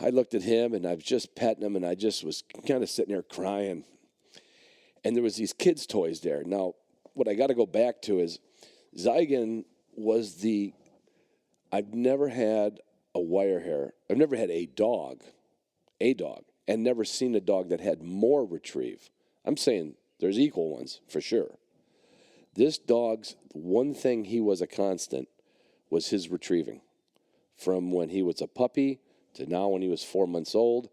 I looked at him, and I was just petting him, and I just was kind of sitting there crying. And there was these kids' toys there. Now, what I got to go back to is Zygon was I've never had a wire hair. I've never had a dog, and never seen a dog that had more retrieve. I'm saying there's equal ones for sure. This dog's one thing he was a constant was his retrieving. From when he was a puppy to now when he was 4 months old.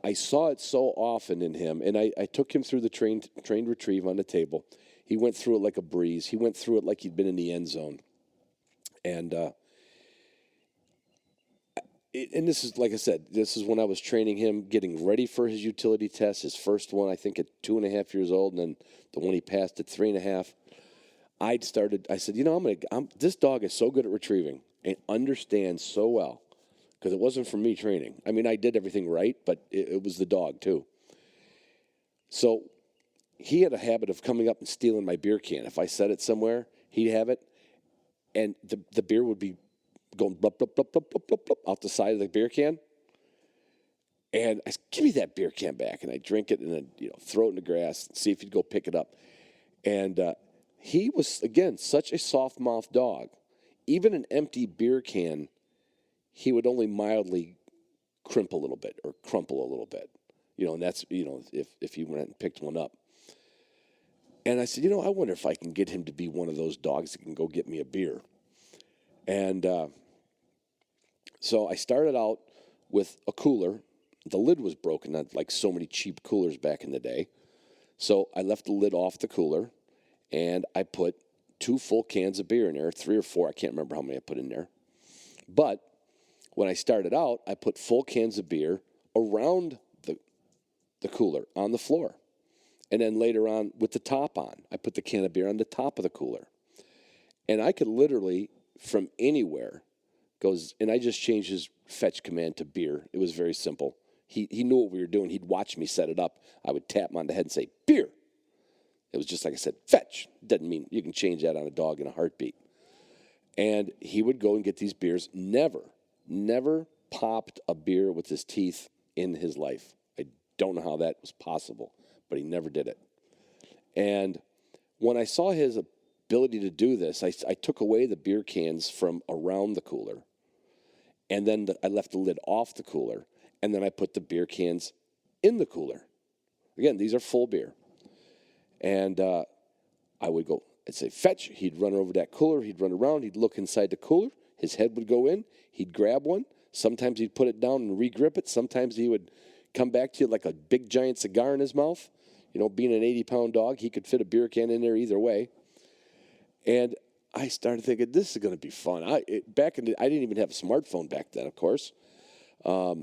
I saw it so often in him, and I took him through the trained retrieve on the table. He went through it like a breeze. He went through it like he'd been in the end zone. And this is, like I said, this is when I was training him, getting ready for his utility test, his first one, I think, at 2.5 years old, and then the one he passed at 3.5. I said, this dog is so good at retrieving and understands so well, because it wasn't from me training. I mean, I did everything right, but it was the dog, too. So he had a habit of coming up and stealing my beer can. If I set it somewhere, he'd have it, and the beer would be going blup, blup, blup, blup, blup, blup, blup, out the side of the beer can. And I said, give me that beer can back. And I drink it and then throw it in the grass and see if he'd go pick it up. And he was, again, such a soft-mouthed dog. Even an empty beer can, he would only mildly crimp a little bit or crumple a little bit. And that's, if he went and picked one up. And I said, I wonder if I can get him to be one of those dogs that can go get me a beer. And so I started out with a cooler. The lid was broken, not like so many cheap coolers back in the day. So I left the lid off the cooler, and I put 2 full cans of beer in there, 3 or 4. I can't remember how many I put in there. But when I started out, I put full cans of beer around the cooler on the floor. And then later on, with the top on, I put the can of beer on the top of the cooler. And I could literally, from anywhere, and I just changed his fetch command to beer. It was very simple. He knew what we were doing. He'd watch me set it up. I would tap him on the head and say, beer. It was just like I said, fetch. Doesn't mean you can change that on a dog in a heartbeat. And he would go and get these beers. Never popped a beer with his teeth in his life. I don't know how that was possible, but he never did it. And when I saw his ability to do this, I took away the beer cans from around the cooler, and then I left the lid off the cooler, and then I put the beer cans in the cooler. Again, these are full beer. And I would go, I'd say, fetch. He'd run over that cooler. He'd run around. He'd look inside the cooler. His head would go in. He'd grab one. Sometimes he'd put it down and re-grip it. Sometimes he would come back to you like a big, giant cigar in his mouth. Being an 80-pound dog, he could fit a beer can in there either way. And I started thinking, this is going to be fun. I didn't even have a smartphone back then, of course. I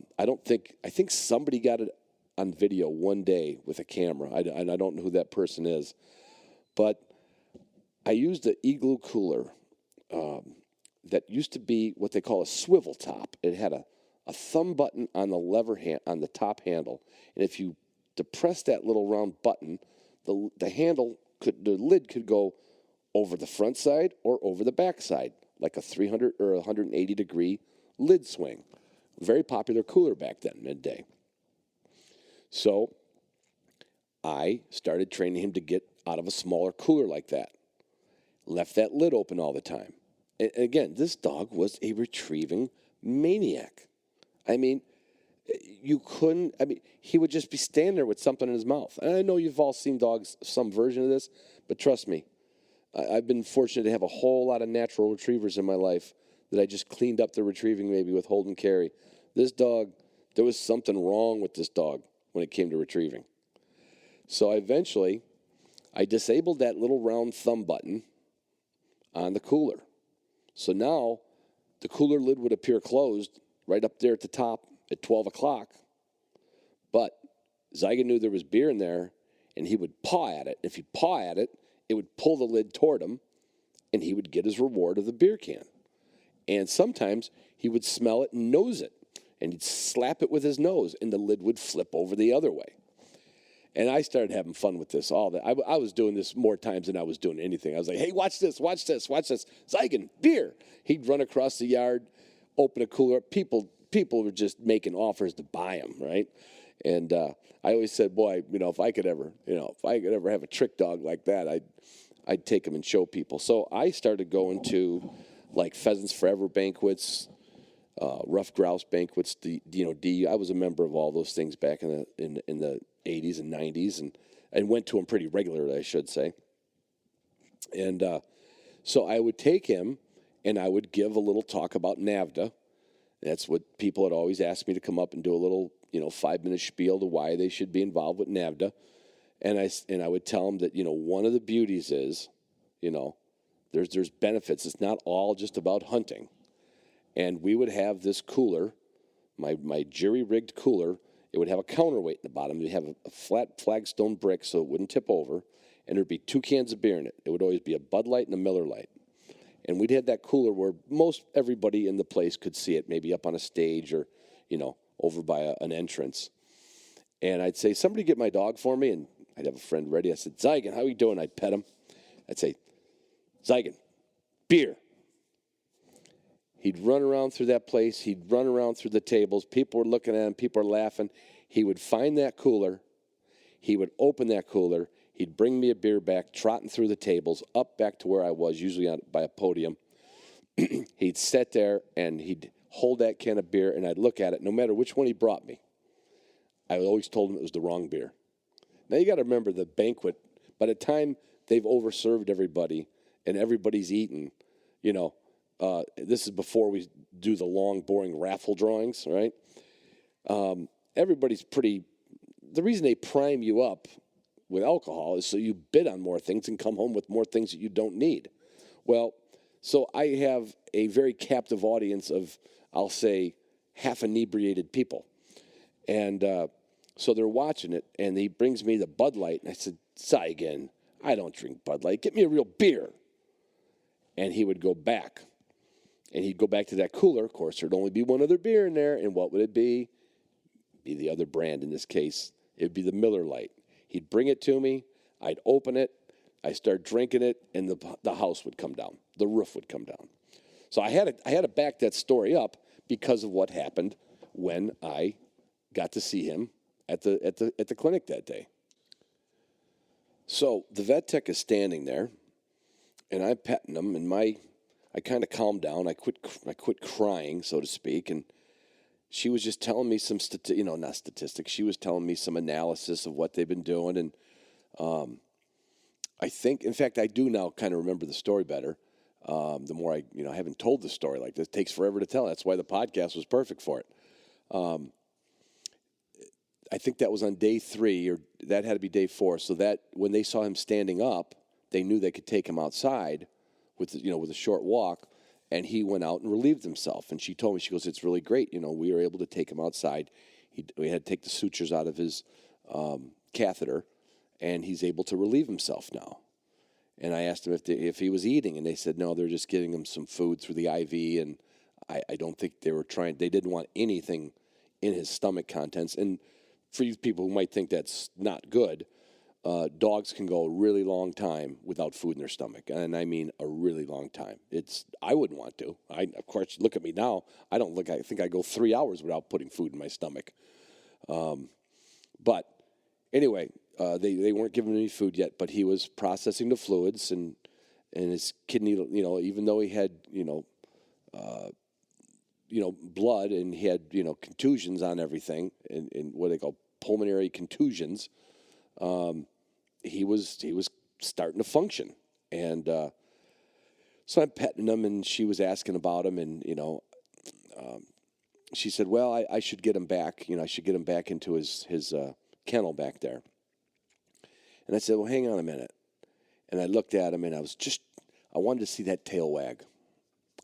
think somebody got it on video one day with a camera. I don't know who that person is. But I used an Igloo cooler that used to be what they call a swivel top. It had a thumb button on the lever on the top handle. And if you depress that little round button, the lid could go over the front side or over the back side, like a 300 or 180 degree lid swing. Very popular cooler back then, midday. So I started training him to get out of a smaller cooler like that. Left that lid open all the time. And again, this dog was a retrieving maniac. I mean, he would just be standing there with something in his mouth. And I know you've all seen dogs, some version of this, but trust me, I've been fortunate to have a whole lot of natural retrievers in my life that I just cleaned up the retrieving maybe with hold and carry. This dog, there was something wrong with this dog when it came to retrieving. So I disabled that little round thumb button on the cooler. So now the cooler lid would appear closed right up there at the top at 12 o'clock. But Zygon knew there was beer in there, and he would paw at it. If he'd paw at it, it would pull the lid toward him, and he would get his reward of the beer can. And sometimes he would smell it and nose it, and he'd slap it with his nose, and the lid would flip over the other way. And I started having fun with this all that. I was doing this more times than I was doing anything. I was like, hey, watch this, watch this, watch this. Zeigen, beer. He'd run across the yard, open a cooler. People were just making offers to buy them, right? And I always said, boy, if I could ever have a trick dog like that, I'd take him and show people. So I started going to like Pheasants Forever banquets, Rough Grouse banquets. I was a member of all those things back in the 80s and 90s, and went to them pretty regularly, I should say. And so I would take him, and I would give a little talk about NAVDA. That's what people had always asked me to come up and do a little, 5-minute spiel to why they should be involved with NAVDA. And I would tell them that, one of the beauties is, there's benefits. It's not all just about hunting. And we would have this cooler, my jury-rigged cooler. It would have a counterweight in the bottom. It would have a flat flagstone brick so it wouldn't tip over. And there'd be 2 cans of beer in it. It would always be a Bud Light and a Miller Lite. And we'd have that cooler where most everybody in the place could see it, maybe up on a stage or, over by an entrance. And I'd say, somebody get my dog for me. And I'd have a friend ready. I said, Zeigen, how you doing? I'd pet him. I'd say, Zeigen, beer. He'd run around through that place. He'd run around through the tables. People were looking at him. People were laughing. He would find that cooler. He would open that cooler. He'd bring me a beer back, trotting through the tables, up back to where I was, usually by a podium. He'd sit there, and he'd hold that can of beer, and I'd look at it. No matter which one he brought me, I always told him it was the wrong beer. Now, you got to remember the banquet. By the time they've overserved everybody and everybody's eaten, this is before we do the long, boring raffle drawings, right? Everybody's pretty. The reason they prime you up with alcohol is so you bid on more things and come home with more things that you don't need. Well, so I have a very captive audience of, I'll say, half inebriated people. And so they're watching it, and he brings me the Bud Light, and I said, Zeigen, I don't drink Bud Light. Get me a real beer. And he would go back. And he'd go back to that cooler. Of course, there'd only be one other beer in there. And what would it be? Be the other brand in this case. It would be the Miller Lite. He'd bring it to me. I'd open it. I'd start drinking it, and the house would come down. The roof would come down. So I had to back that story up because of what happened when I got to see him at the clinic that day. So the vet tech is standing there, and I'm petting him, and I kind of calmed down. I quit crying, so to speak, and she was just telling me some not statistics. She was telling me some analysis of what they've been doing, and I think, in fact, I do now kind of remember the story better. The more I haven't told the story like this. It takes forever to tell. That's why the podcast was perfect for it. I think that was on day 3, or that had to be day 4. So that when they saw him standing up, they knew they could take him outside with a short walk, and he went out and relieved himself. And she told me, she goes, it's really great. We were able to take him outside. We had to take the sutures out of his catheter, and he's able to relieve himself now. And I asked him if he was eating, and they said, no, they're just giving him some food through the IV, and I don't think they didn't want anything in his stomach contents. And for you people who might think that's not good, dogs can go a really long time without food in their stomach, and I mean a really long time. I wouldn't want to. Of course, look at me now. I think I go 3 hours without putting food in my stomach. But anyway, they weren't giving him any food yet, but he was processing the fluids, and his kidney, even though he had, blood, and he had, contusions on everything, and what they call pulmonary contusions, he was starting to function. And so I'm petting him, and she was asking about him, and, she said, well, I should get him back. I should get him back into his kennel back there. And I said, well, hang on a minute. And I looked at him, and I wanted to see that tail wag.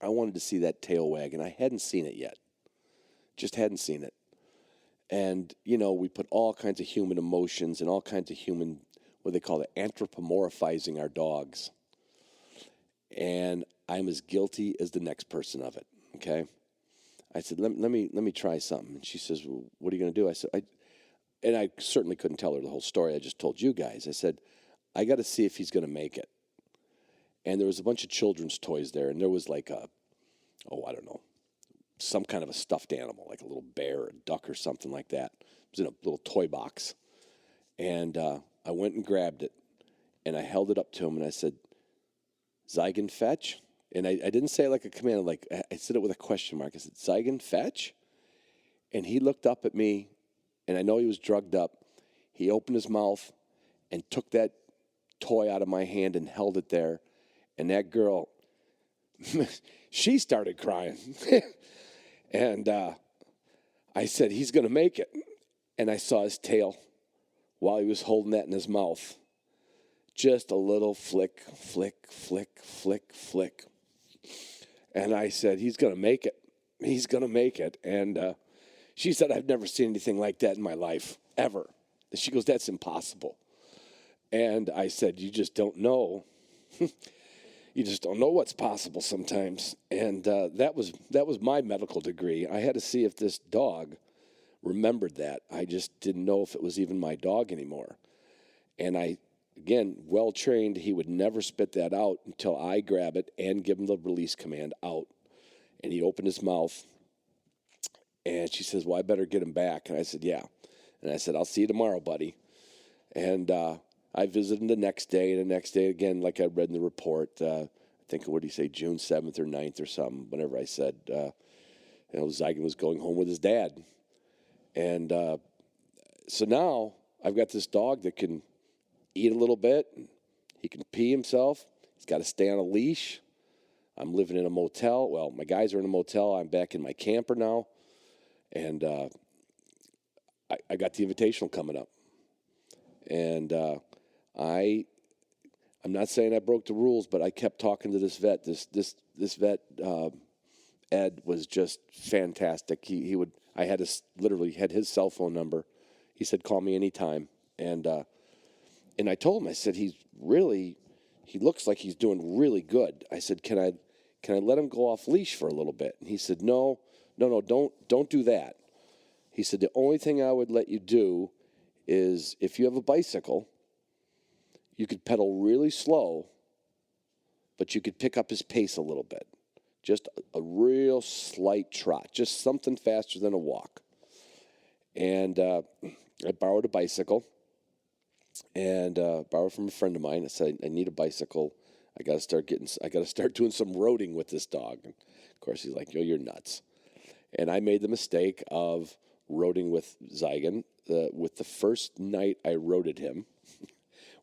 I wanted to see that tail wag, and I hadn't seen it yet. Just hadn't seen it. And, we put all kinds of human emotions and all kinds of human, what they call it, anthropomorphizing our dogs. And I'm as guilty as the next person of it. Okay. I said, let me try something. And she says, well, what are you going to do? I said, and I certainly couldn't tell her the whole story. I just told you guys. I said, I got to see if he's going to make it. And there was a bunch of children's toys there, and there was like I don't know, some kind of a stuffed animal, like a little bear or a duck or something like that. It was in a little toy box. And I went and grabbed it, and I held it up to him, and I said, Zygon fetch? And I didn't say it like a command, like I said it with a question mark. I said, Zygon fetch? And he looked up at me, and I know he was drugged up. He opened his mouth and took that toy out of my hand and held it there. And that girl, she started crying. And I said, he's going to make it. And I saw his tail while he was holding that in his mouth. Just a little flick, flick, flick, flick, flick. And I said, he's going to make it. He's going to make it. And she said, I've never seen anything like that in my life, ever. She goes, that's impossible. And I said, you just don't know. You just don't know what's possible sometimes. And that was my medical degree. I had to see if this dog remembered that. I just didn't know if it was even my dog anymore. And again, well-trained, he would never spit that out until I grab it and give him the release command out. And he opened his mouth. And she says, well, I better get him back. And I said, yeah. And I said, I'll see you tomorrow, buddy. And I visited him the next day. And the next day, again, like I read in the report, I think, what did he say, June 7th or 9th or something, whenever I said, Zygon was going home with his dad. And so now I've got this dog that can eat a little bit. He can pee himself. He's got to stay on a leash. I'm living in a motel. Well, my guys are in a motel. I'm back in my camper now. And I got the invitational coming up. And I'm not saying I broke the rules, but I kept talking to this vet. This vet, Ed, was just fantastic. I had literally had his cell phone number. He said, call me anytime. And I told him, I said, he looks like he's doing really good. I said, can I let him go off leash for a little bit? And he said, no, don't do that. He said, the only thing I would let you do is if you have a bicycle, you could pedal really slow, but you could pick up his pace a little bit. Just a real slight trot, just something faster than a walk. And I borrowed a bicycle and borrowed from a friend of mine. I said, I need a bicycle. I got to start doing some roading with this dog. And of course, he's like, yo, you're nuts. And I made the mistake of roading with Zygon. With the first night I roaded him,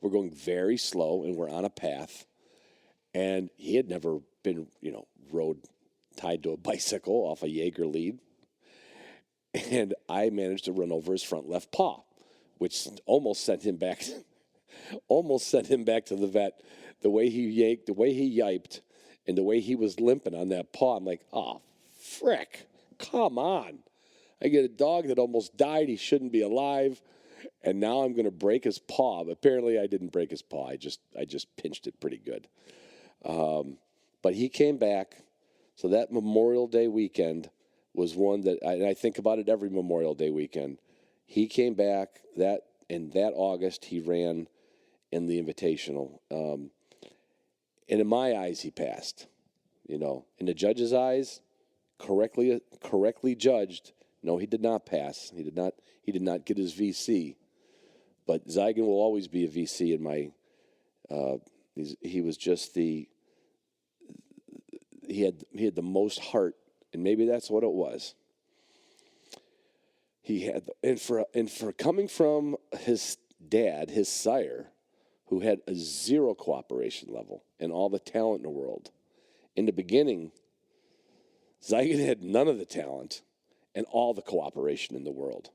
we're going very slow and we're on a path. And he had never been, rode tied to a bicycle off a Jaeger lead. And I managed to run over his front left paw, which almost sent him back to the vet. The way he yanked, the way he yiped, and the way he was limping on that paw, I'm like, oh, frick, come on. I get a dog that almost died. He shouldn't be alive. And now I'm going to break his paw. But apparently I didn't break his paw. I just pinched it pretty good. But he came back. So that Memorial Day weekend was one that I think about it every Memorial Day weekend. He came back in that August. He ran in the Invitational. And in my eyes, he passed. In the judge's eyes, correctly judged. No, he did not pass. He did not get his VC. But Zygon will always be a VC in my. He was just he had the most heart, and maybe that's what it was. He had, and for coming from his dad, his sire, who had a zero cooperation level and all the talent in the world. In the beginning, Zygon had none of the talent and all the cooperation in the world.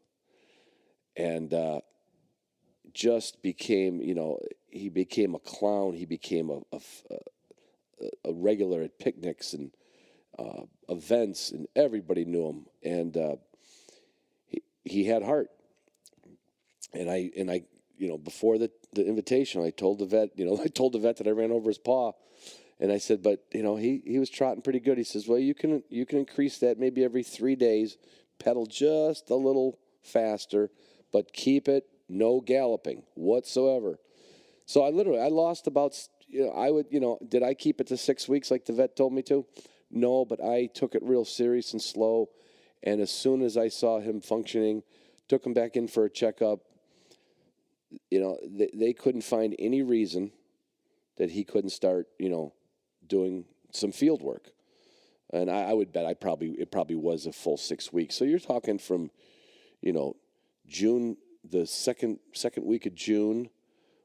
And just became, he became a clown. He became a regular at picnics and events, and everybody knew him. And he had heart. And I before the invitation, I told the vet, that I ran over his paw. And I said, but, he was trotting pretty good. He says, well, you can increase that maybe every 3 days, pedal just a little faster, but keep it no galloping whatsoever. So I lost about, did I keep it to 6 weeks like the vet told me to? No, but I took it real serious and slow. And as soon as I saw him functioning, took him back in for a checkup. They couldn't find any reason that he couldn't start, doing some field work. And I would bet it probably was a full 6 weeks. So you're talking from, June, the second week of June,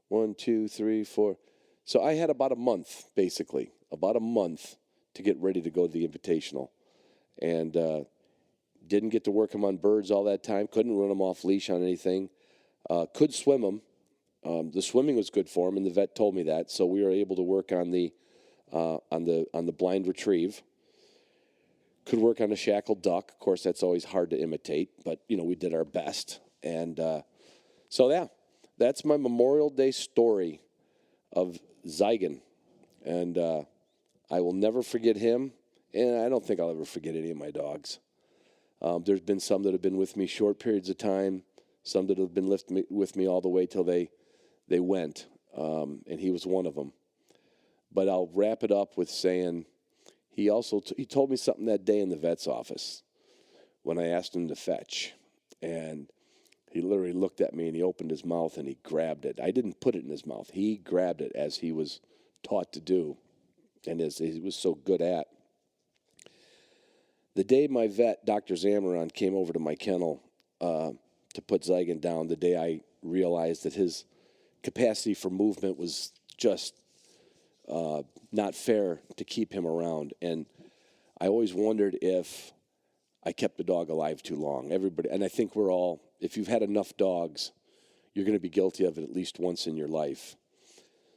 1, 2, 3, 4. So I had about a month, basically, to get ready to go to the Invitational. And didn't get to work him on birds all that time. Couldn't run him off leash on anything. Could swim him. The swimming was good for him, and the vet told me that. So we were able to work on the blind retrieve. Could work on a shackled duck. Of course, that's always hard to imitate, but we did our best. And that's my Memorial Day story of Zygon, and I will never forget him. And I don't think I'll ever forget any of my dogs. There's been some that have been with me short periods of time, some that have been with me all the way till they went, and he was one of them. But I'll wrap it up with saying he also he told me something that day in the vet's office when I asked him to fetch, and he literally looked at me and he opened his mouth and he grabbed it. I didn't put it in his mouth. He grabbed it as he was taught to do, and as he was so good at. The day my vet, Dr. Zamaron, came over to my kennel to put Zygon down, the day I realized that his capacity for movement was just not fair to keep him around. And I always wondered if I kept the dog alive too long. Everybody, and I think we're all, if you've had enough dogs, you're going to be guilty of it at least once in your life.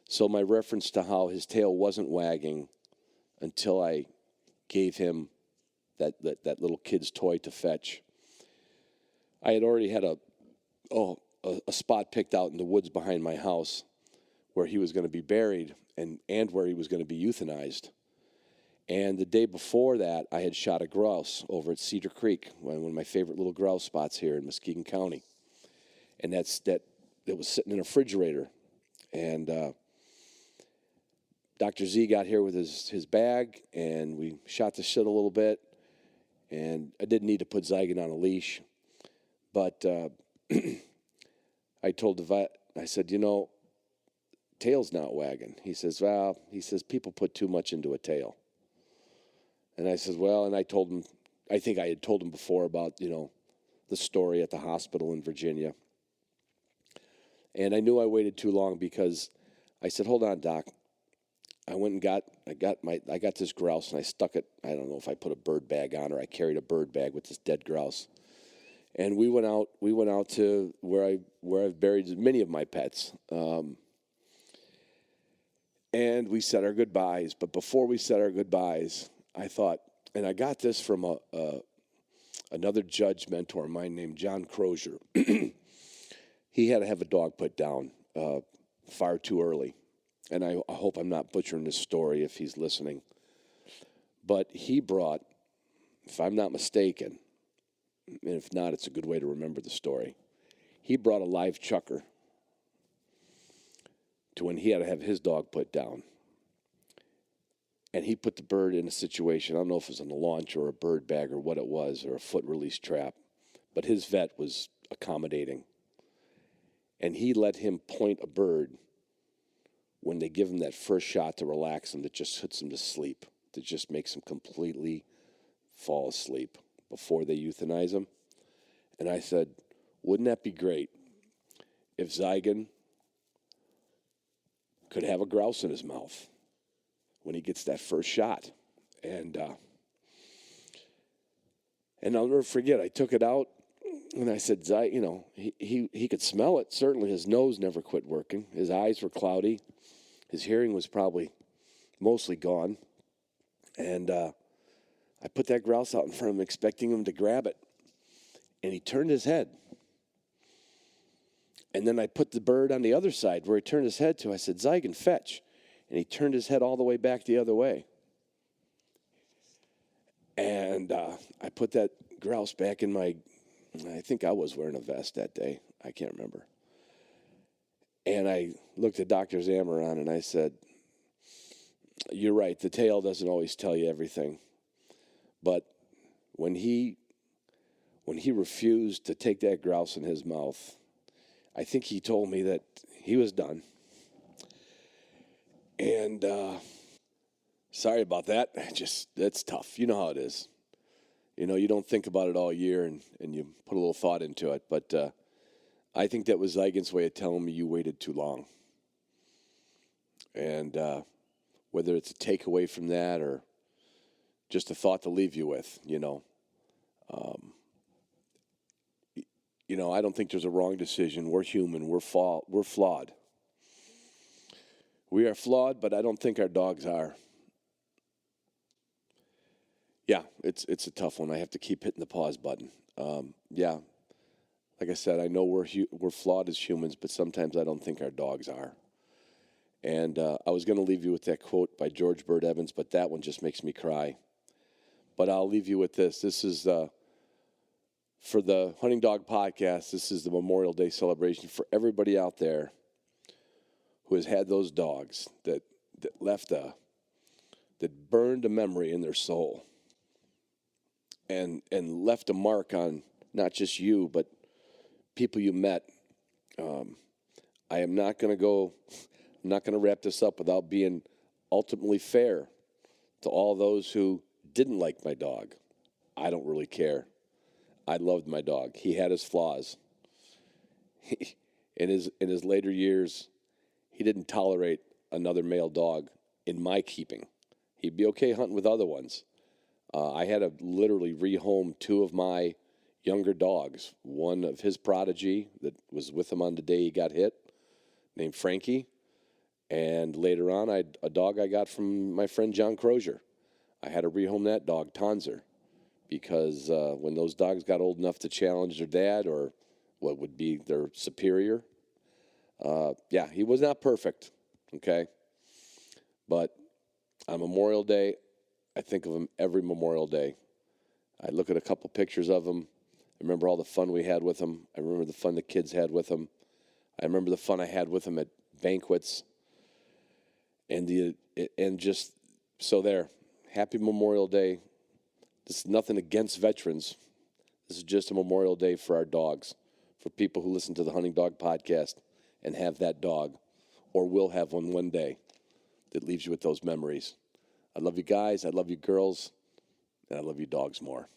So my reference to how his tail wasn't wagging until I gave him that little kid's toy to fetch. I had already had a spot picked out in the woods behind my house where he was going to be buried and where he was going to be euthanized. And the day before that, I had shot a grouse over at Cedar Creek, one of my favorite little grouse spots here in Muskegon County. And it was sitting in a refrigerator. And Dr. Z got here with his bag, and we shot the shit a little bit. And I didn't need to put Zygon on a leash. But I told the vet, I said, tail's not wagging. He says, people put too much into a tail. And I said, and I told him, I think I had told him before about, the story at the hospital in Virginia. And I knew I waited too long because I said, hold on, Doc. I went and I got this grouse and I stuck it. I don't know if I put a bird bag on or I carried a bird bag with this dead grouse. And we went out to where I've buried many of my pets. And we said our goodbyes. But before we said our goodbyes, I thought, and I got this from another judge mentor of mine named John Crozier. He had to have a dog put down far too early. And I hope I'm not butchering this story if he's listening. But he brought, if I'm not mistaken, and if not, it's a good way to remember the story. He brought a live chucker to when he had to have his dog put down. And he put the bird in a situation, I don't know if it was on a launch or a bird bag or what it was, or a foot release trap. But his vet was accommodating. And he let him point a bird when they give him that first shot to relax him, that just puts him to sleep, that just makes him completely fall asleep before they euthanize him. And I said, wouldn't that be great if Zygon could have a grouse in his mouth when he gets that first shot? And I'll never forget, I took it out and I said, he could smell it. Certainly his nose never quit working. His eyes were cloudy. His hearing was probably mostly gone. And I put that grouse out in front of him, expecting him to grab it. And he turned his head. And then I put the bird on the other side where he turned his head to. I said, Zygon, fetch. and he turned his head all the way back the other way. And I put that grouse back in my, I think I was wearing a vest that day. I can't remember. And I looked at Dr. Zamaron and I said, you're right, the tail doesn't always tell you everything. But when he refused to take that grouse in his mouth, I think he told me that he was done. And sorry about that. That's tough. You know how it is. You don't think about it all year and you put a little thought into it. But I think that was Zygon's way of telling me you waited too long. And whether it's a takeaway from that or just a thought to leave you with, I don't think there's a wrong decision. We're human. We're flawed. We are flawed, but I don't think our dogs are. Yeah, it's a tough one. I have to keep hitting the pause button. Yeah, like I said, I know we're flawed as humans, but sometimes I don't think our dogs are. And I was going to leave you with that quote by George Bird Evans, but that one just makes me cry. But I'll leave you with this. This is for the Hunting Dog Podcast. This is the Memorial Day celebration for everybody out there who has had those dogs that burned a memory in their soul. And left a mark on not just you, but people you met. I am not going to wrap this up without being ultimately fair to all those who didn't like my dog. I don't really care. I loved my dog. He had his flaws. In his later years, he didn't tolerate another male dog in my keeping. He'd be okay hunting with other ones. I had to literally rehome two of my younger dogs. One of his prodigy that was with him on the day he got hit, named Frankie. And later on, a dog I got from my friend John Crozier. I had to rehome that dog, Tonzer, because when those dogs got old enough to challenge their dad or what would be their superior, he was not perfect, okay? But on Memorial Day, I think of him every Memorial Day. I look at a couple pictures of him. I remember all the fun we had with him. I remember the fun the kids had with him. I remember the fun I had with him at banquets. And just so there. Happy Memorial Day. This is nothing against veterans. This is just a Memorial Day for our dogs, for people who listen to the Hunting Dog Podcast and have that dog or will have one day that leaves you with those memories. I love you guys. I love you girls. And I love you dogs more.